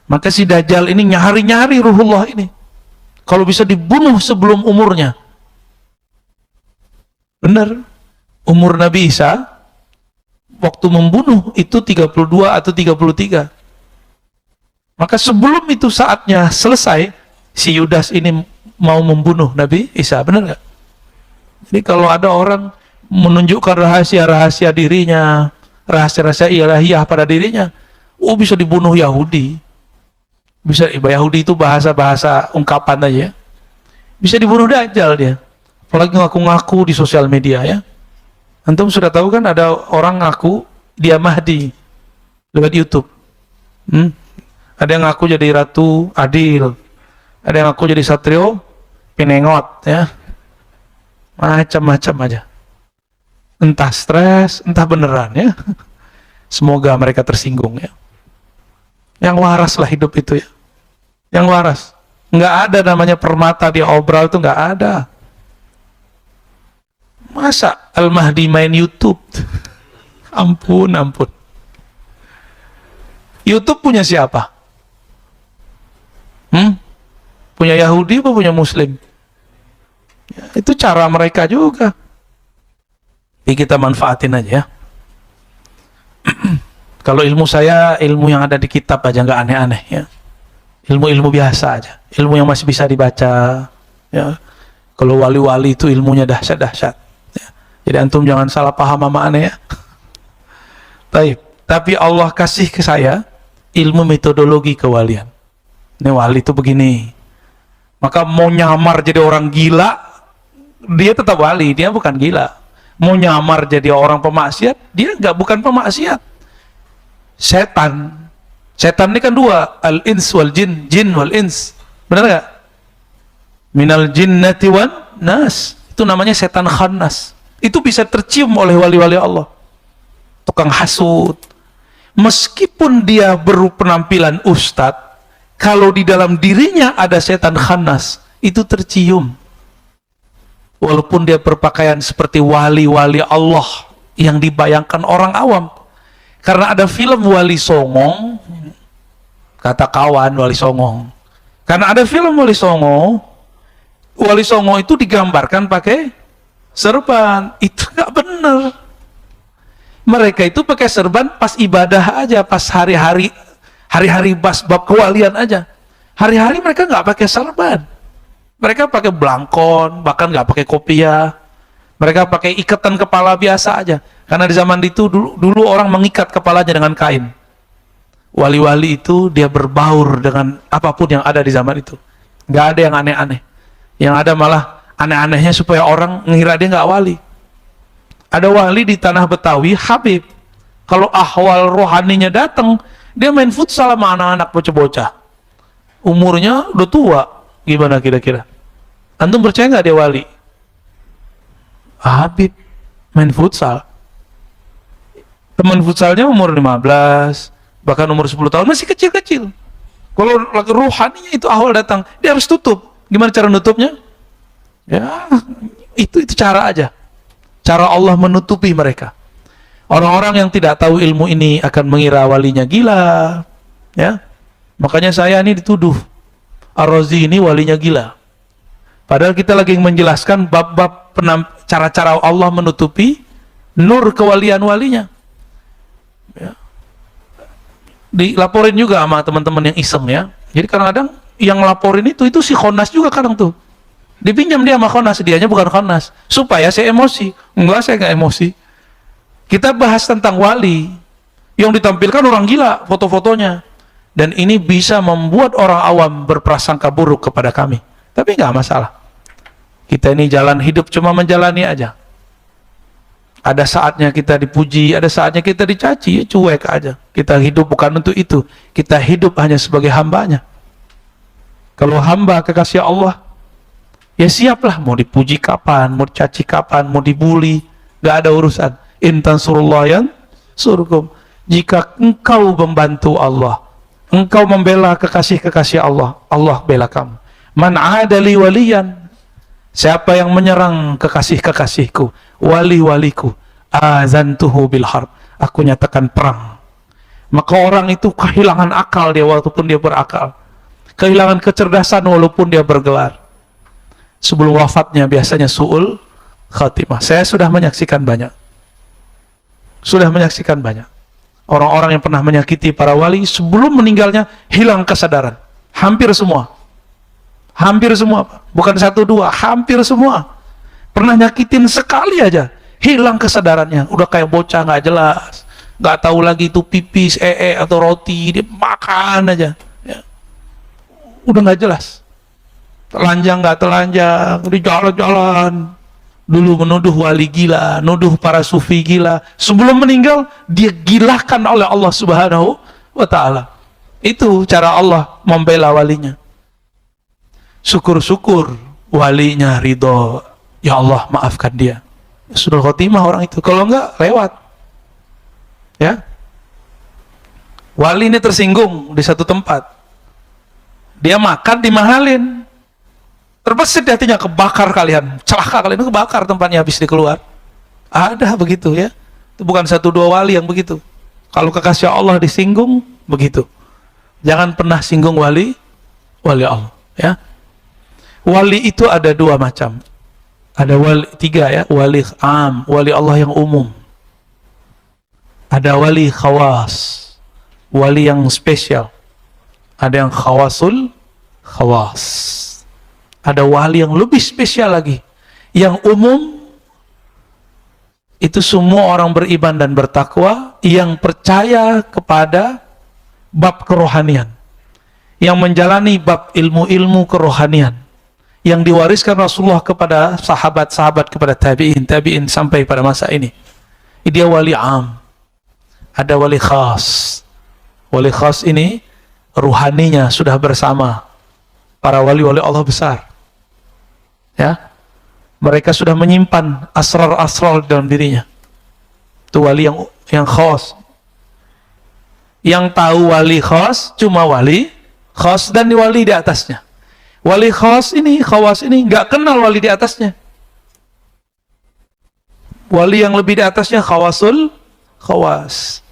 Maka si Dajjal ini nyari-nyari Ruhullah ini, kalau bisa dibunuh sebelum umurnya. Benar, umur Nabi Isa waktu membunuh itu 32 atau 33. Maka sebelum itu saatnya selesai, si Yudas ini mau membunuh Nabi Isa, benar nggak? Jadi kalau ada orang menunjukkan rahasia-rahasia dirinya, rahasia-rahasia ilahiyah pada dirinya, oh bisa dibunuh Yahudi. Bisa, Yahudi itu bahasa-bahasa ungkapan aja. Bisa dibunuh Dajjal dia. Apalagi ngaku-ngaku di sosial media, ya. Antum sudah tahu kan ada orang ngaku dia Mahdi lewat YouTube. Ada yang ngaku jadi Ratu Adil, ada yang ngaku jadi Satrio Pinengot, ya, macam-macam aja. Entah stres, entah beneran, ya. Semoga mereka tersinggung, ya. Yang waras lah hidup itu, ya. Yang waras. Nggak ada namanya permata di obral itu, nggak ada. Masa Al-Mahdi main YouTube? Ampun, ampun. YouTube punya siapa? Punya Yahudi apa punya Muslim? Ya, itu cara mereka juga. Jadi kita manfaatin aja, ya. Kalau ilmu saya, ilmu yang ada di kitab aja, nggak aneh-aneh, ya. Ilmu-ilmu biasa aja, ilmu yang masih bisa dibaca, ya. Kalau wali-wali itu ilmunya dahsyat-dahsyat, ya. Jadi antum jangan salah paham sama aneh, ya. Tapi Allah kasih ke saya ilmu metodologi kewalian. Ini wali itu begini. Maka mau nyamar jadi orang gila, dia tetap wali, dia bukan gila. Mau nyamar jadi orang pemaksiat, dia bukan pemaksiat. Setan. Setan ini kan dua, al-ins wal jin, jin wal ins. Benar nggak? Minal jinnati wan nas. Itu namanya setan khannas. Itu bisa tercium oleh wali-wali Allah. Tukang hasud. Meskipun dia berpenampilan ustadz, kalau di dalam dirinya ada setan khannas, itu tercium. Walaupun dia berpakaian seperti wali-wali Allah yang dibayangkan orang awam. Karena ada film Wali Songong, kata kawan Wali Songong. Karena ada film Wali Songo itu digambarkan pakai serban. Itu nggak benar. Mereka itu pakai serban pas ibadah aja, pas hari-hari bab kewalian aja. Hari-hari mereka nggak pakai serban. Mereka pakai blangkon, bahkan nggak pakai kopiah. Mereka pakai ikatan kepala biasa aja. Karena di zaman itu dulu orang mengikat kepalanya dengan kain. Wali-wali itu dia berbaur dengan apapun yang ada di zaman itu. Nggak ada yang aneh-aneh. Yang ada malah aneh-anehnya supaya orang ngira dia nggak wali. Ada wali di tanah Betawi, Habib. Kalau ahwal rohaninya datang, dia main futsal sama anak-anak bocah-bocah. Umurnya udah tua. Gimana kira-kira? Antum percaya nggak dia wali? Habib main futsal. Teman futsalnya umur 15, bahkan umur 10 tahun, masih kecil-kecil. Kalau rohaninya itu awal datang, dia harus tutup. Gimana cara nutupnya? Ya, itu cara aja. Cara Allah menutupi mereka. Orang-orang yang tidak tahu ilmu ini akan mengira walinya gila, ya. Makanya saya ini dituduh Ar-Razi ini walinya gila. Padahal kita lagi menjelaskan bab-bab cara-cara Allah menutupi nur kewalian walinya. Ya. Dilaporin juga sama teman-teman yang iseng, ya. Jadi kadang-kadang yang laporin itu si Khonas juga kadang tuh. Dipinjam dia sama Khonas, dianya bukan Khonas. Supaya saya emosi. Enggak, saya nggak emosi. Kita bahas tentang wali yang ditampilkan orang gila foto-fotonya. Dan ini bisa membuat orang awam berprasangka buruk kepada kami. Tapi nggak masalah. Kita ini jalan hidup cuma menjalani aja. Ada saatnya kita dipuji, ada saatnya kita dicaci, ya cuek aja. Kita hidup bukan untuk itu. Kita hidup hanya sebagai hambanya. Kalau hamba kekasih Allah, ya siaplah, mau dipuji kapan, mau dicaci kapan, mau dibully, gak ada urusan. Intan surullayan surgum. Jika engkau membantu Allah, engkau membela kekasih-kekasih Allah, Allah bela kamu. Man adali waliyan, siapa yang menyerang kekasih-kekasihku, wali-waliku, azantuhu bil harb, aku nyatakan perang. Maka orang itu kehilangan akal dia walaupun dia berakal, kehilangan kecerdasan walaupun dia bergelar. Sebelum wafatnya biasanya su'ul khatimah. Saya sudah menyaksikan banyak. Orang-orang yang pernah menyakiti para wali sebelum meninggalnya hilang kesadaran. Hampir semua. Bukan satu dua, hampir semua. Pernah nyakitin sekali aja, hilang kesadarannya. Udah kayak bocah nggak jelas, nggak tahu lagi itu pipis, atau roti, dia makan aja. Ya. Udah nggak jelas. Telanjang nggak telanjang, di jalan-jalan. Dulu menuduh wali gila, nuduh para sufi gila. Sebelum meninggal, dia gilakan oleh Allah Subhanahu wa Ta'ala. Itu cara Allah membela walinya. Syukur-syukur walinya ridho, ya Allah maafkan dia. Husnul khotimah orang itu. Kalau enggak lewat. Ya. Wali ini tersinggung di satu tempat. Dia makan dimahalin. Terbesit di hatinya, kebakar kalian, celaka kalian, kebakar tempatnya habis dikeluar. Ada begitu ya. Itu bukan satu dua wali yang begitu. Kalau kekasih Allah disinggung, begitu. Jangan pernah singgung wali Allah ya. Wali itu ada dua macam. Ada wali tiga ya, wali am, wali Allah yang umum. Ada wali khawas, wali yang spesial. Ada yang khawasul khawas. Ada wali yang lebih spesial lagi. Yang umum itu semua orang beriman dan bertakwa yang percaya kepada bab kerohanian, yang menjalani bab ilmu-ilmu kerohanian yang diwariskan Rasulullah kepada sahabat-sahabat, kepada tabi'in sampai pada masa ini. Dia wali am. Ada wali khas. Wali khas ini ruhaninya sudah bersama para wali-wali Allah besar. Ya, mereka sudah menyimpan asrar-asrar dalam dirinya. Itu wali yang khas. Yang tahu wali khas cuma wali khas dan wali di atasnya. Wali khas ini, khawas ini nggak kenal wali di atasnya. Wali yang lebih di atasnya khawasul khawas.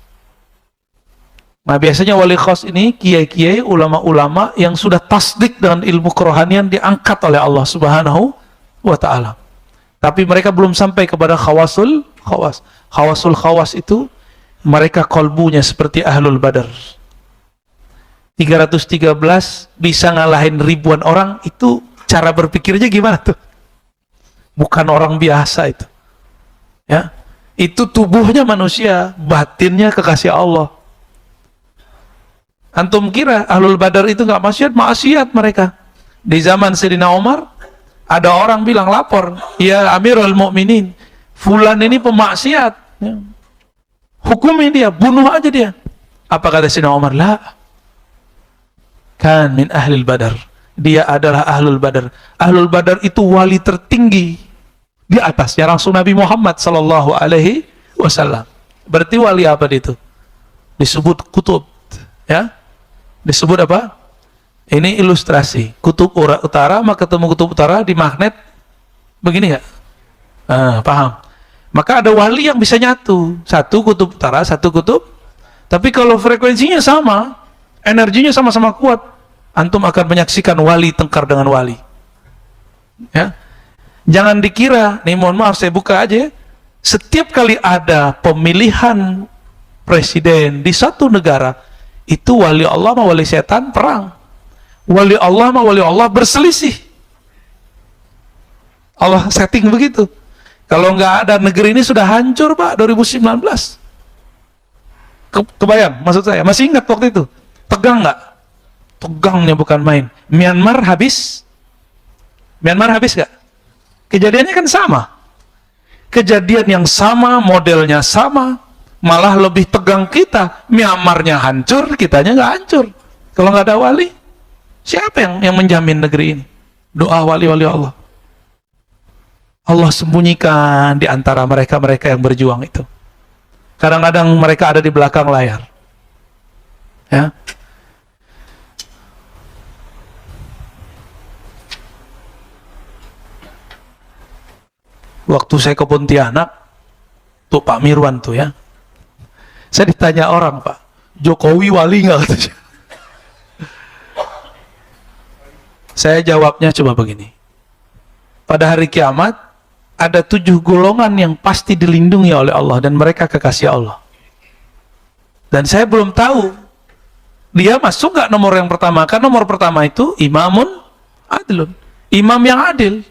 Nah, biasanya wali khas ini kiai-kiai, ulama-ulama yang sudah tasdik dengan ilmu kerohanian diangkat oleh Allah Subhanahu wa ta'ala. Tapi mereka belum sampai kepada khawasul khawas. Khawasul khawas itu mereka kolbunya seperti Ahlul Badar. 313 bisa ngalahin ribuan orang, itu cara berpikirnya gimana tuh? Bukan orang biasa itu. Ya. Itu tubuhnya manusia, batinnya kekasih Allah. Antum kira Ahlul Badar itu nggak maksiat? Maksiat mereka. Di zaman Sayyidina Umar, ada orang bilang lapor, ya Amirul Mukminin, fulan ini pemaksiat. Ya. Hukumi dia, bunuh aja dia. Apa kata Sayyidina Umar? La. Kan min ahlil badar. Dia adalah ahlul badar. Ahlul badar itu wali tertinggi di atasnya langsung Nabi Muhammad sallallahu alaihi wasallam. Berarti wali apa itu? Disebut kutub. Ya. Disebut apa? Ini ilustrasi. Kutub utara maka ketemu kutub utara di magnet. Begini ya? Paham? Maka ada wali yang bisa nyatu. Satu kutub utara, satu kutub. Tapi kalau frekuensinya sama, energinya sama-sama kuat, antum akan menyaksikan wali tengkar dengan wali. Ya. Jangan dikira, nih mohon maaf saya buka aja, setiap kali ada pemilihan presiden di satu negara, itu wali Allah sama wali setan perang. Wali Allah sama wali Allah berselisih. Allah setting begitu. Kalau nggak ada, negeri ini sudah hancur Pak 2019. Kebayang maksud saya? Masih ingat waktu itu? Tegang nggak? Tegangnya bukan main. Myanmar habis? Myanmar habis nggak? Kejadiannya kan sama. Kejadian yang sama, modelnya sama, malah lebih tegang kita. Myanmarnya hancur, kitanya nggak hancur. Kalau nggak ada wali, siapa yang menjamin negeri ini? Doa wali-wali Allah. Allah sembunyikan di antara mereka-mereka yang berjuang itu. Kadang-kadang mereka ada di belakang layar. Ya. Waktu saya ke Pontianak, tuh Pak Mirwan tuh ya, saya ditanya orang, Pak, Jokowi wali nggak? Saya jawabnya coba begini, pada hari kiamat ada 7 golongan yang pasti dilindungi oleh Allah dan mereka kekasih Allah. Dan saya belum tahu dia masuk nggak nomor yang pertama, kan nomor pertama itu imamun adilun, imam yang adil.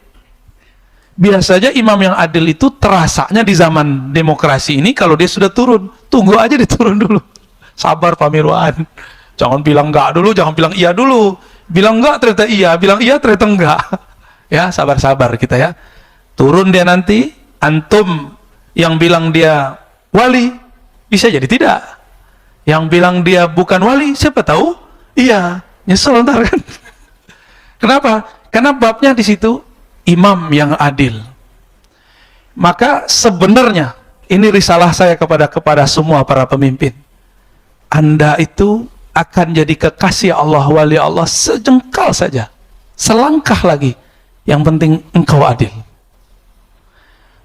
Biasanya imam yang adil itu terasanya di zaman demokrasi ini kalau dia sudah turun. Tunggu aja dia turun dulu. Sabar Pak Mirwan. Jangan bilang enggak dulu, jangan bilang iya dulu. Bilang enggak ternyata iya, bilang iya ternyata enggak. Ya, sabar-sabar kita ya. Turun dia nanti, antum yang bilang dia wali, bisa jadi tidak. Yang bilang dia bukan wali, siapa tahu Iya, nyesel ntar kan. Kenapa? Karena babnya di situ imam yang adil. Maka sebenarnya ini risalah saya kepada semua para pemimpin. Anda itu akan jadi kekasih Allah, wali Allah sejengkal saja, selangkah lagi. Yang penting engkau adil.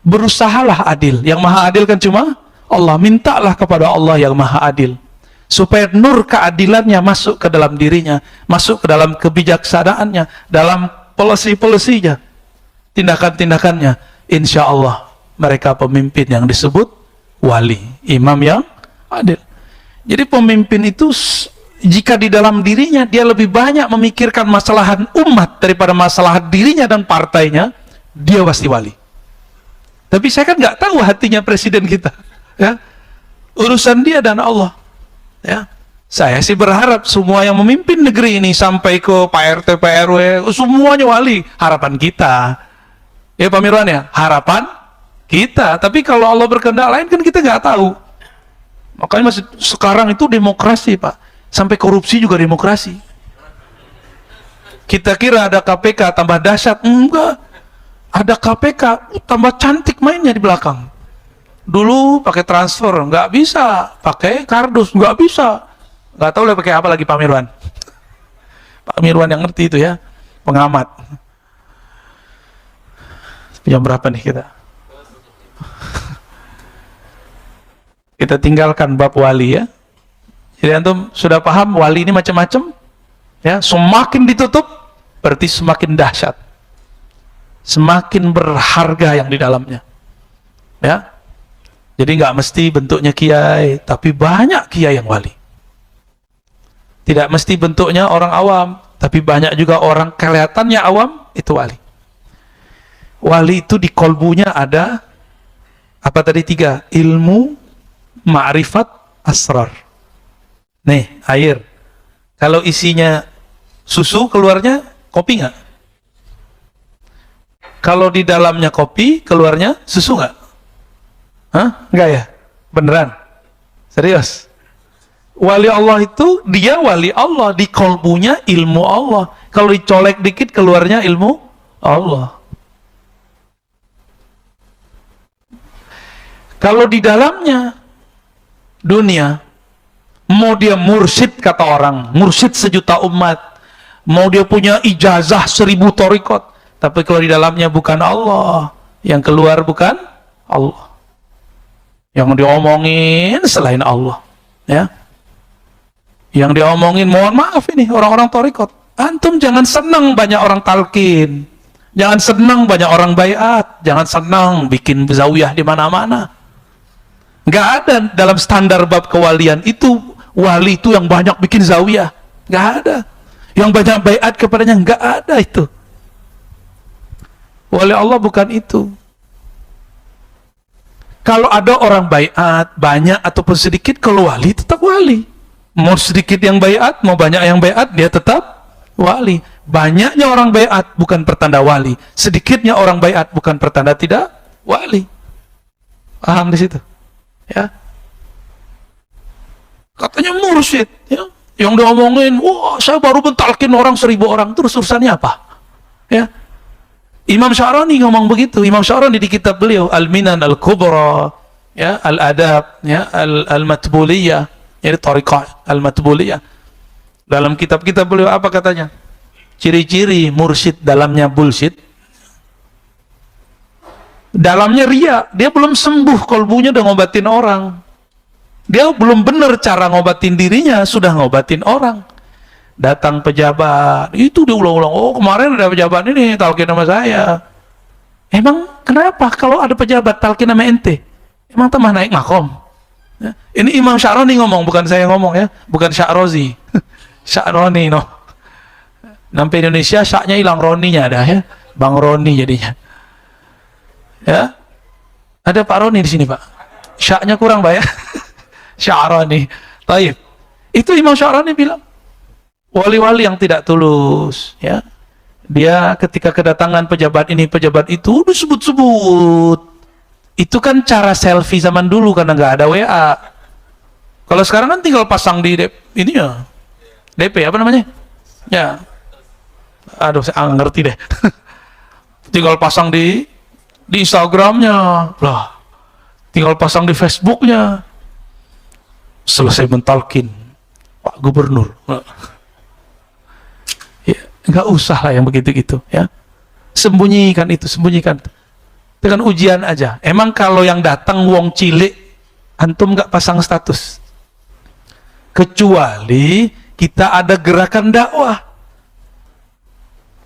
Berusahalah adil. Yang maha adil kan cuma Allah. Mintalah kepada Allah yang maha adil, supaya nur keadilannya masuk ke dalam dirinya, masuk ke dalam kebijaksanaannya, dalam polisi-polisinya, tindakan-tindakannya. Insya Allah mereka pemimpin yang disebut wali, imam yang adil. Jadi pemimpin itu jika di dalam dirinya dia lebih banyak memikirkan masalahan umat daripada masalah dirinya dan partainya, dia pasti wali. Tapi saya kan nggak tahu hatinya presiden kita, ya. Urusan dia dan Allah, ya. Saya sih berharap semua yang memimpin negeri ini sampai ke Pak RT, Pak RW, semuanya wali. Harapan kita, ya Pak Mirwan ya, harapan kita. Tapi kalau Allah berkehendak lain kan kita nggak tahu. Makanya masih sekarang itu demokrasi, Pak. Sampai korupsi juga demokrasi. Kita kira ada KPK tambah dahsyat, enggak. Ada KPK tambah cantik mainnya di belakang. Dulu pakai transfer, nggak bisa. Pakai kardus, nggak bisa. Nggak tahu lah pakai apa lagi Pak Mirwan. Pak Mirwan yang ngerti itu ya, pengamat. Jam berapa nih kita? Kita tinggalkan bab wali ya. Jadi antum sudah paham wali ini macam-macam? Ya, semakin ditutup berarti semakin dahsyat. Semakin berharga yang di dalamnya. Ya. Jadi nggak mesti bentuknya kiai, tapi banyak kiai yang wali. Tidak mesti bentuknya orang awam, tapi banyak juga orang kelihatannya awam itu wali. Wali itu di kolbunya ada apa tadi 3? Ilmu, ma'rifat, asrar. Nih, air. Kalau isinya susu, keluarnya kopi nggak? Kalau di dalamnya kopi, keluarnya susu nggak? Hah? Nggak ya? Beneran? Serius? Wali Allah itu, dia wali Allah. Di kolbunya ilmu Allah. Kalau dicolek dikit, keluarnya ilmu Allah. Kalau di dalamnya dunia, mau dia mursyid kata orang, mursyid sejuta umat, mau dia punya ijazah 1000 thariqat, tapi kalau di dalamnya bukan Allah, yang keluar bukan Allah, yang diomongin selain Allah, ya, yang diomongin mohon maaf ini orang-orang thariqat. Antum jangan senang banyak orang talqin, jangan senang banyak orang baiat, jangan senang bikin zawiyah di mana-mana. Nggak ada dalam standar bab kewalian itu wali itu yang banyak bikin zawiyah, nggak ada. Yang banyak baiat kepadanya, nggak ada itu. Wali Allah bukan itu. Kalau ada orang baiat banyak ataupun sedikit, kalau wali tetap wali. Mau sedikit yang baiat, mau banyak yang baiat, dia tetap wali. Banyaknya orang baiat bukan pertanda wali, sedikitnya orang baiat bukan pertanda tidak wali. Paham di situ? Ya. Katanya mursyid, ya, yang diomongin, wah saya baru mentalkin orang 1000 orang, terus urusannya apa? Ya, Imam Sya'rani ngomong begitu. Imam Sya'rani di kitab beliau Al-Minan Al-Kubra, ya, Al-Adab, ya, Al-Matbuliyah, jadi Tariqah Al-Matbuliyah. Dalam kitab-kitab beliau apa katanya? Ciri-ciri mursyid dalamnya bullshit, dalamnya ria. Dia belum sembuh kolbunya udah ngobatin orang. Dia belum benar cara ngobatin dirinya, sudah ngobatin orang. Datang pejabat, itu diulang-ulang, oh kemarin ada pejabat ini talqin sama saya. Emang kenapa kalau ada pejabat talqin sama ente? Emang teman naik makom? Ya. Ini Imam Sya'rani ngomong, bukan saya ngomong ya, bukan Sya'rozi. Sya'rani no. Sampai Indonesia Sya'nya hilang, Roninya ada ya, Bang Roni jadinya. Ya, ada Pak Roni di sini Pak. Sya'nya kurang Pak ya. Sya'rani. Taib. Itu Imam Sya'rani bilang, wali-wali yang tidak tulus, ya, dia ketika kedatangan pejabat ini pejabat itu disebut-sebut. Itu kan cara selfie zaman dulu karena nggak ada WA. Kalau sekarang kan tinggal pasang di ini ya, DP apa namanya? Ya, aduh saya nggak ngerti deh. Tinggal pasang di Instagramnya lah, tinggal pasang di Facebooknya. Selesai mentalkin Pak Gubernur. Ya, nggak usah lah yang begitu-gitu ya. Sembunyikan itu, sembunyikan. Dengan ujian aja. Emang kalau yang datang wong cilik, antum nggak pasang status. Kecuali kita ada gerakan dakwah.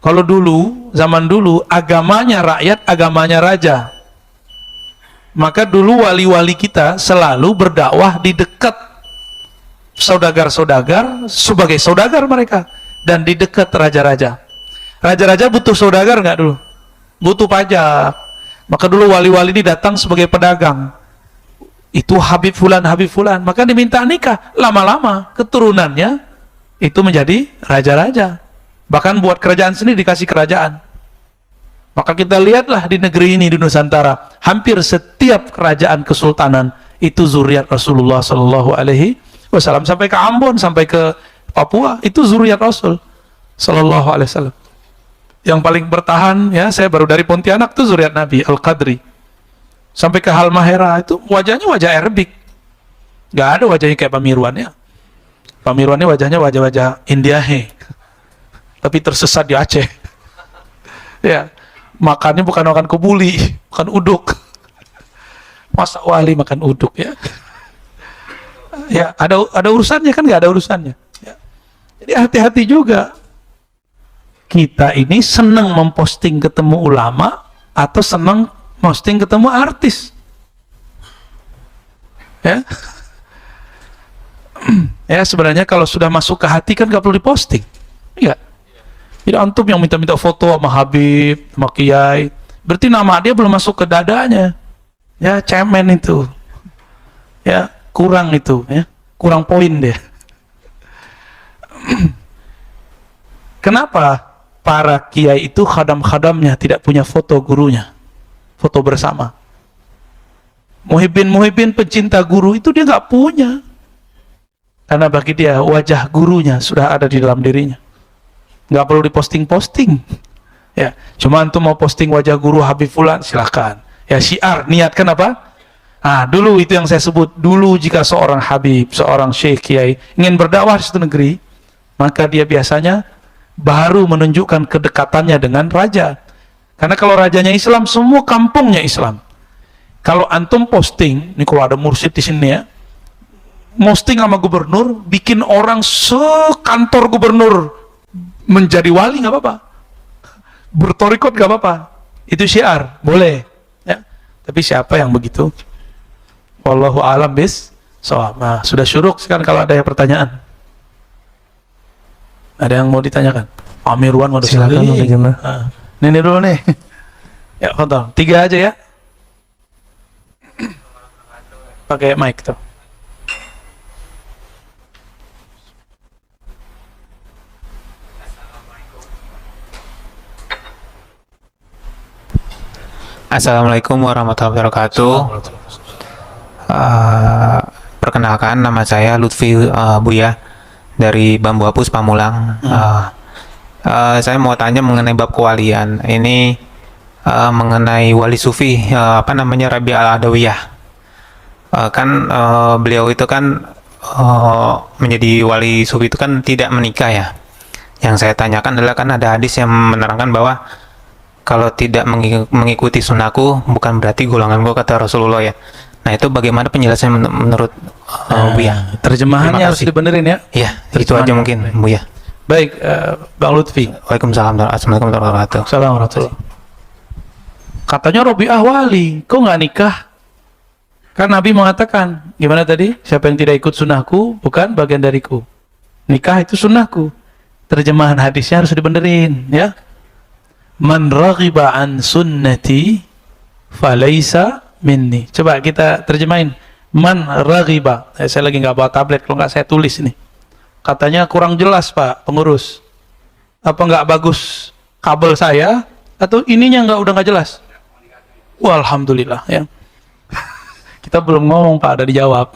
Kalau dulu, zaman dulu, agamanya rakyat, agamanya raja. Maka dulu wali-wali kita selalu berdakwah di dekat saudagar-saudagar, sebagai saudagar mereka. Dan di dekat raja-raja. Raja-raja butuh saudagar nggak dulu? Butuh pajak. Maka dulu wali-wali ini datang sebagai pedagang. Itu Habib Fulan, Habib Fulan. Maka diminta nikah. Lama-lama keturunannya itu menjadi raja-raja. Bahkan buat kerajaan sendiri dikasih kerajaan. Maka kita lihatlah di negeri ini, di Nusantara, hampir setiap kerajaan kesultanan itu zuriat Rasulullah Sallallahu Alaihi Wasallam. Sampai ke Ambon, sampai ke Papua, itu zuriat Rasul Sallallahu Alaihi Wasallam. Yang paling bertahan, ya, saya baru dari Pontianak itu zuriat Nabi Al-Qadri. Sampai ke Halmahera, itu wajahnya wajah Arabik. Nggak ada wajahnya kayak Pak Mirwan ya. Pak Mirwan ini wajahnya wajah-wajah Indiahe. Tapi tersesat di Aceh. Ya, makannya bukan makan kebuli, bukan uduk. Masa wali makan uduk ya. Ya, ada urusannya kan, nggak ada urusannya. Ya. Jadi hati-hati juga. Kita ini senang memposting ketemu ulama atau senang posting ketemu artis. Ya. Ya, sebenarnya kalau sudah masuk ke hati kan nggak perlu diposting. Iya. Jadi antum yang minta-minta foto sama Habib, sama Kiai, berarti nama dia belum masuk ke dadanya. Ya, cemen itu. Ya, kurang itu, ya. Kurang poin dia. Kenapa para kiai itu khadam-khadamnya tidak punya foto gurunya, foto bersama? Muhibbin pencinta guru itu dia nggak punya, karena bagi dia wajah gurunya sudah ada di dalam dirinya, nggak perlu diposting-posting. Ya, cuma antum mau posting wajah guru Habib Fulan, silahkan. Ya, syiar, niatkan apa? Nah, dulu itu yang saya sebut, dulu jika seorang Habib, seorang Syekh Kiai ingin berdakwah di suatu negeri, maka dia biasanya baru menunjukkan kedekatannya dengan raja. Karena kalau rajanya Islam, semua kampungnya Islam. Kalau antum posting, ini kalau ada mursyid di sini ya, posting sama gubernur, bikin orang sekantor gubernur menjadi wali, nggak apa-apa. Bertorikot nggak apa-apa. Itu syiar, boleh. Ya. Tapi siapa yang begitu? Wallahu a'lam bis-shawab. Nah, sudah syuruk sekarang kalau ada yang pertanyaan. Ada yang mau ditanyakan? Pak Mirwan mau silakan. Ini dulu nih. Ya, foto. 3 aja ya. Pakai mic tuh. Assalamualaikum warahmatullahi wabarakatuh. Perkenalkan, nama saya Lutfi Buya dari Bambu Hapus Pamulang. Saya mau tanya mengenai bab kewalian. Ini mengenai wali sufi, Rabi Al-Adawiyah. Beliau itu kan menjadi wali sufi itu kan tidak menikah ya. Yang saya tanyakan adalah, kan ada hadis yang menerangkan bahwa kalau tidak mengikuti sunnahku bukan berarti golonganku, kata Rasulullah ya. Nah, itu bagaimana penjelasan menurut Buya? Terjemahannya harus dibenerin ya. Iya, itu aja mungkin Buya. Baik, Bang Lutfi. Waalaikumsalam. Assalamualaikum warahmatullahi wabarakatuh. Assalamualaikum. Katanya Robi'ah wali, kok nggak nikah? Kan Nabi mengatakan, gimana tadi? Siapa yang tidak ikut sunnahku bukan bagian dariku. Nikah itu sunnahku. Terjemahan hadisnya harus dibenerin ya. Man raghiba an sunnati falaysa minni. Coba kita terjemahin. Man raghiba. Saya lagi nggak bawa tablet, kalau nggak saya tulis ini. Katanya kurang jelas Pak pengurus. Apa nggak bagus kabel saya? Atau ininya udah nggak jelas? Wah, alhamdulillah ya. Kita belum ngomong Pak, ada dijawab.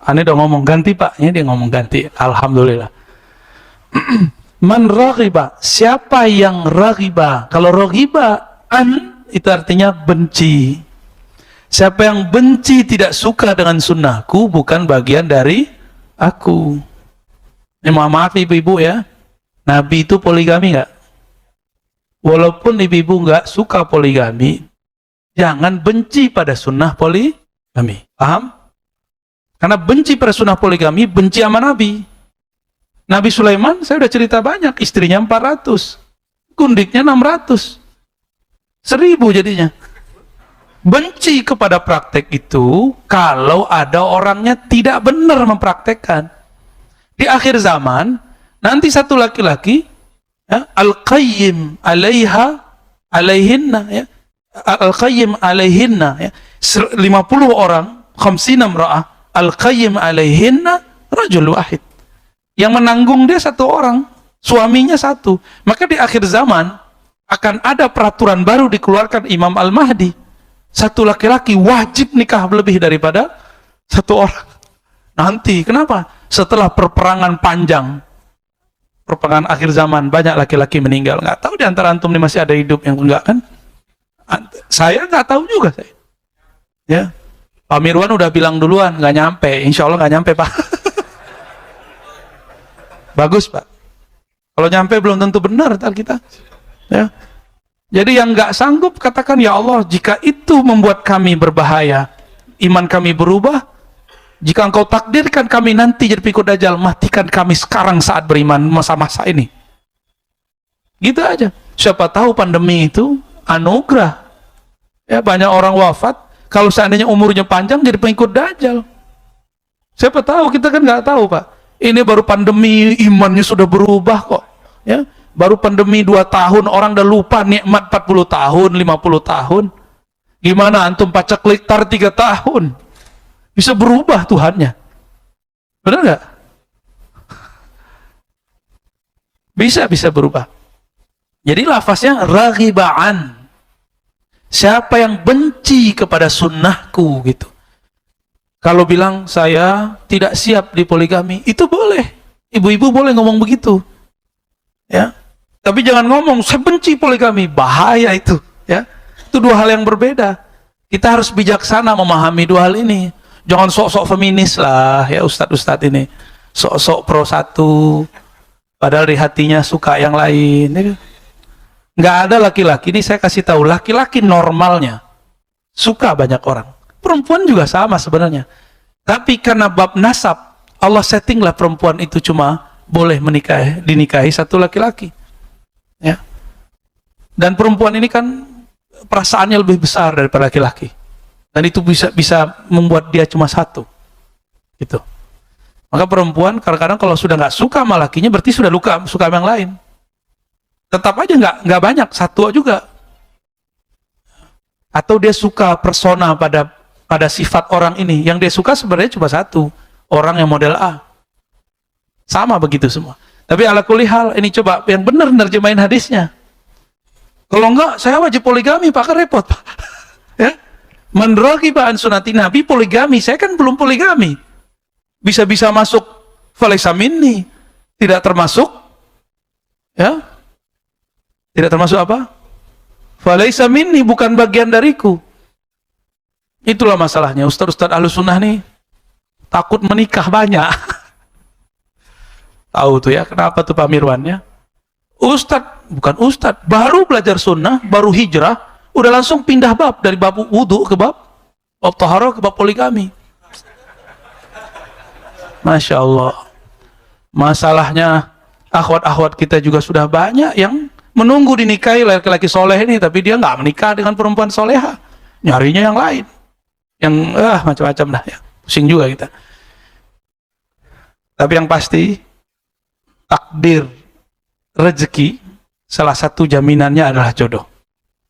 Aneh udah ngomong ganti Pak, ini dia ngomong ganti. Alhamdulillah. Man raghiba, siapa yang raghiba? Kalau raghiba an itu artinya benci. Siapa yang benci, tidak suka dengan sunnahku, bukan bagian dari aku. Maaf ibu-ibu ya, Nabi itu poligami nggak? Walaupun ibu-ibu nggak suka poligami, jangan benci pada sunnah poligami. Paham? Karena benci pada sunnah poligami, benci sama Nabi. Nabi Sulaiman, saya udah cerita banyak, istrinya 400, gundiknya 600, 1000 jadinya. Benci kepada praktek itu kalau ada orangnya tidak benar mempraktekkan. Di akhir zaman, nanti satu laki-laki, ya, al-qayyim alaihinna, ya, al-qayyim alaihinna, ya, 50 orang, 50 imra'ah, al-qayyim alaihinna, rajul wahid. Yang menanggung dia satu orang, suaminya satu. Maka di akhir zaman akan ada peraturan baru dikeluarkan Imam Al-Mahdi. Satu laki-laki wajib nikah lebih daripada satu orang. Nanti, kenapa? Setelah perperangan panjang, perperangan akhir zaman, banyak laki-laki meninggal. Nggak tahu di antara antum ini masih ada hidup yang enggak kan? Saya nggak tahu juga saya. Ya, Pak Mirwan udah bilang duluan, nggak nyampe. Insya Allah nggak nyampe Pak. Bagus Pak. Kalau nyampe belum tentu benar ntar kita. Ya. Jadi yang nggak sanggup katakan, ya Allah, jika itu membuat kami berbahaya, iman kami berubah, jika engkau takdirkan kami nanti jadi pengikut Dajjal, matikan kami sekarang saat beriman masa-masa ini. Gitu aja. Siapa tahu pandemi itu anugerah. Ya, banyak orang wafat, kalau seandainya umurnya panjang jadi pengikut Dajjal. Siapa tahu, kita kan nggak tahu Pak. Ini baru pandemi, imannya sudah berubah kok. Ya, baru pandemi 2 tahun, orang udah lupa nikmat 40 tahun, 50 tahun. Gimana antum pacak tar 3 tahun? Bisa berubah Tuhannya. Benar nggak? Bisa berubah. Jadi lafaznya raghibaan. Siapa yang benci kepada sunnahku gitu. Kalau bilang saya tidak siap di poligami, itu boleh. Ibu-ibu boleh ngomong begitu. Ya. Tapi jangan ngomong saya benci poligami, bahaya itu, ya. Itu dua hal yang berbeda. Kita harus bijaksana memahami dua hal ini. Jangan sok-sok feminis lah, ya ustadz-ustadz ini. Sok-sok pro satu, padahal di hatinya suka yang lain. Ya. Nggak ada laki-laki, ini saya kasih tahu, laki-laki normalnya suka banyak orang. Perempuan juga sama sebenarnya. Tapi karena bab nasab, Allah settinglah perempuan itu cuma boleh dinikahi satu laki-laki. Ya. Dan perempuan ini kan perasaannya lebih besar daripada laki-laki. Dan itu bisa membuat dia cuma satu. Gitu. Maka perempuan kadang-kadang kalau sudah nggak suka sama lakinya, berarti sudah suka sama yang lain. Tetap aja nggak banyak, satu juga. Atau dia suka persona pada sifat orang ini. Yang dia suka sebenarnya cuma satu, orang yang model A. Sama begitu semua. Tapi ala kulli hal, ini coba yang benar nerjemahin hadisnya. Kalau enggak, saya wajib poligami, Pak, kan repot, Pak. Ya? Man raghiba an sunnati, Nabi poligami, saya kan belum poligami. Bisa-bisa masuk falaysa minni, tidak termasuk, ya? Tidak termasuk apa? Falaysa minni, bukan bagian dariku. Itulah masalahnya, ustaz-ustaz Ahlus Sunnah nih takut menikah banyak. Tahu tuh ya, kenapa tuh Pak Mirwannya? Bukan ustadz, baru belajar sunnah, baru hijrah, udah langsung pindah bab, dari bab wudhu ke bab taharah ke bab poligami. Masya Allah. Masalahnya, akhwat-akhwat kita juga sudah banyak yang menunggu dinikahi laki-laki soleh ini, tapi dia nggak menikah dengan perempuan soleha, nyarinya yang lain, yang macam-macam dah ya, pusing juga kita. Tapi yang pasti, takdir rezeki salah satu jaminannya adalah jodoh.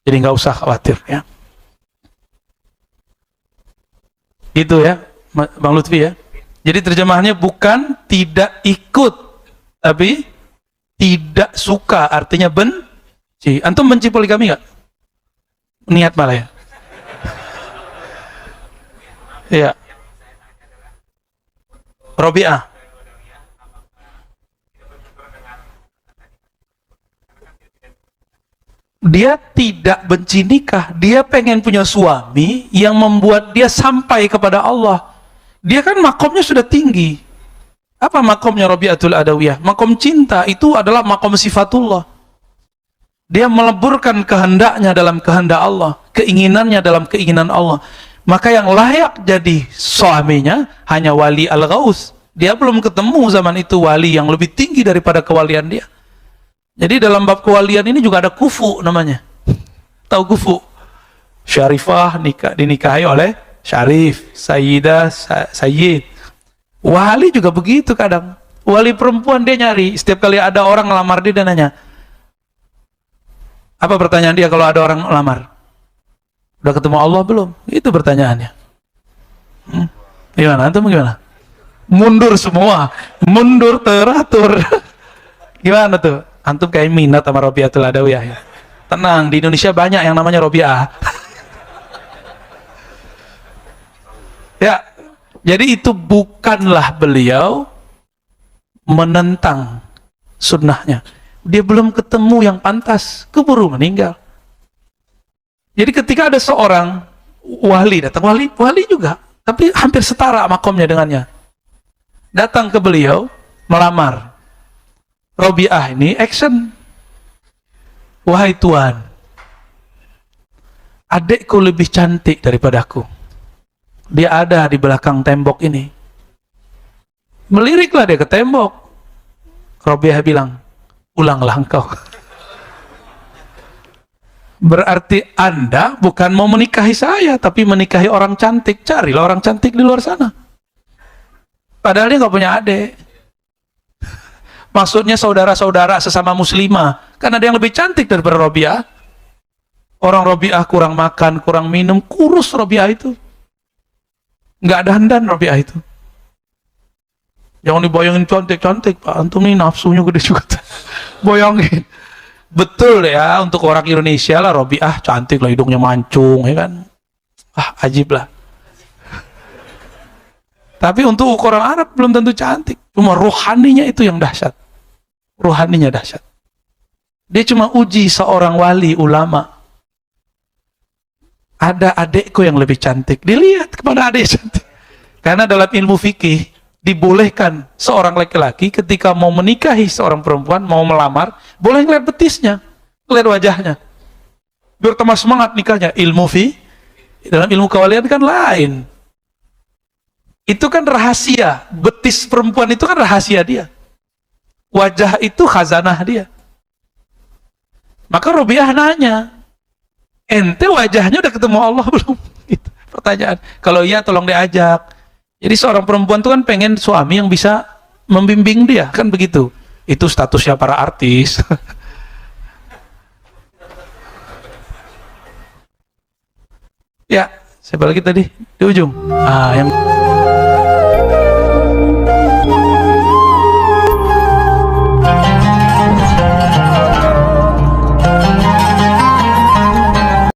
Jadi nggak usah khawatir ya. Gitu ya, Bang Lutfi ya. Jadi terjemahannya bukan tidak ikut, tapi tidak suka, artinya benci. Antum benci poligami nggak? Niat malah ya. Iya. Robi'ah. Dia tidak benci nikah, dia pengen punya suami yang membuat dia sampai kepada Allah. Dia kan makomnya sudah tinggi. Apa makomnya Rabi'atul Adawiyah? Makom cinta itu adalah makom sifatullah. Dia meleburkan kehendaknya dalam kehendak Allah, keinginannya dalam keinginan Allah. Maka yang layak jadi suaminya hanya wali al-ghaus. Dia belum ketemu zaman itu wali yang lebih tinggi daripada kewalian dia. Jadi dalam bab kewalian ini juga ada kufu namanya. Tahu kufu? Syarifah dinikahi oleh Syarif, Sayyidah, Sayyid. Wali juga begitu kadang. Wali perempuan dia nyari. Setiap kali ada orang ngelamar dia nanya. Apa pertanyaan dia kalau ada orang ngelamar? Udah ketemu Allah belum? Itu pertanyaannya. Gimana? Antum gimana? Mundur semua. Mundur teratur. Gimana tuh? Antum kayak minat sama Rabi'atul Adawiyah ya? Tenang, di Indonesia banyak yang namanya Rabi'ah. Ya, jadi itu bukanlah beliau menentang sunnahnya. Dia belum ketemu yang pantas, keburu meninggal. Jadi ketika ada seorang wali datang, wali juga, tapi hampir setara makomnya dengannya. Datang ke beliau, melamar. Rabi'ah ini action. Wahai Tuhan, adikku lebih cantik daripadaku. Dia ada di belakang tembok ini. Meliriklah dia ke tembok. Rabi'ah bilang, ulanglah engkau. Berarti Anda bukan mau menikahi saya, tapi menikahi orang cantik. Carilah orang cantik di luar sana. Padahal dia nggak punya adik. Maksudnya saudara-saudara sesama muslimah. Kan ada yang lebih cantik daripada Rabi'ah. Orang Rabi'ah kurang makan, kurang minum, kurus Rabi'ah itu. Nggak ada handan Rabi'ah itu. Jangan dibayangin cantik-cantik, Pak. Antum ini nafsunya gede juga. Bayangin. Betul ya, untuk orang Indonesia lah Rabi'ah cantik lah, hidungnya mancung, ya kan. Ajib lah. Tapi untuk orang Arab belum tentu cantik. Cuma rohaninya itu yang dahsyat. Rohaninya dahsyat. Dia cuma uji seorang wali ulama. Ada adekku yang lebih cantik. Dilihat kepada adik cantik. Karena dalam ilmu fikih dibolehkan seorang laki-laki ketika mau menikahi seorang perempuan, mau melamar, boleh ngeliat betisnya, ngeliat wajahnya. Biar tambah semangat nikahnya. Ilmu dalam ilmu kewalian kan lain. Itu kan rahasia. Betis perempuan itu kan rahasia dia. Wajah itu khazanah dia. Maka Rabi'ah nanya, ente wajahnya udah ketemu Allah belum? Itu pertanyaan. Kalau iya tolong diajak. Jadi seorang perempuan itu kan pengen suami yang bisa membimbing dia, kan begitu. Itu statusnya para artis. Ya, siapa lagi tadi? Di ujung. Yang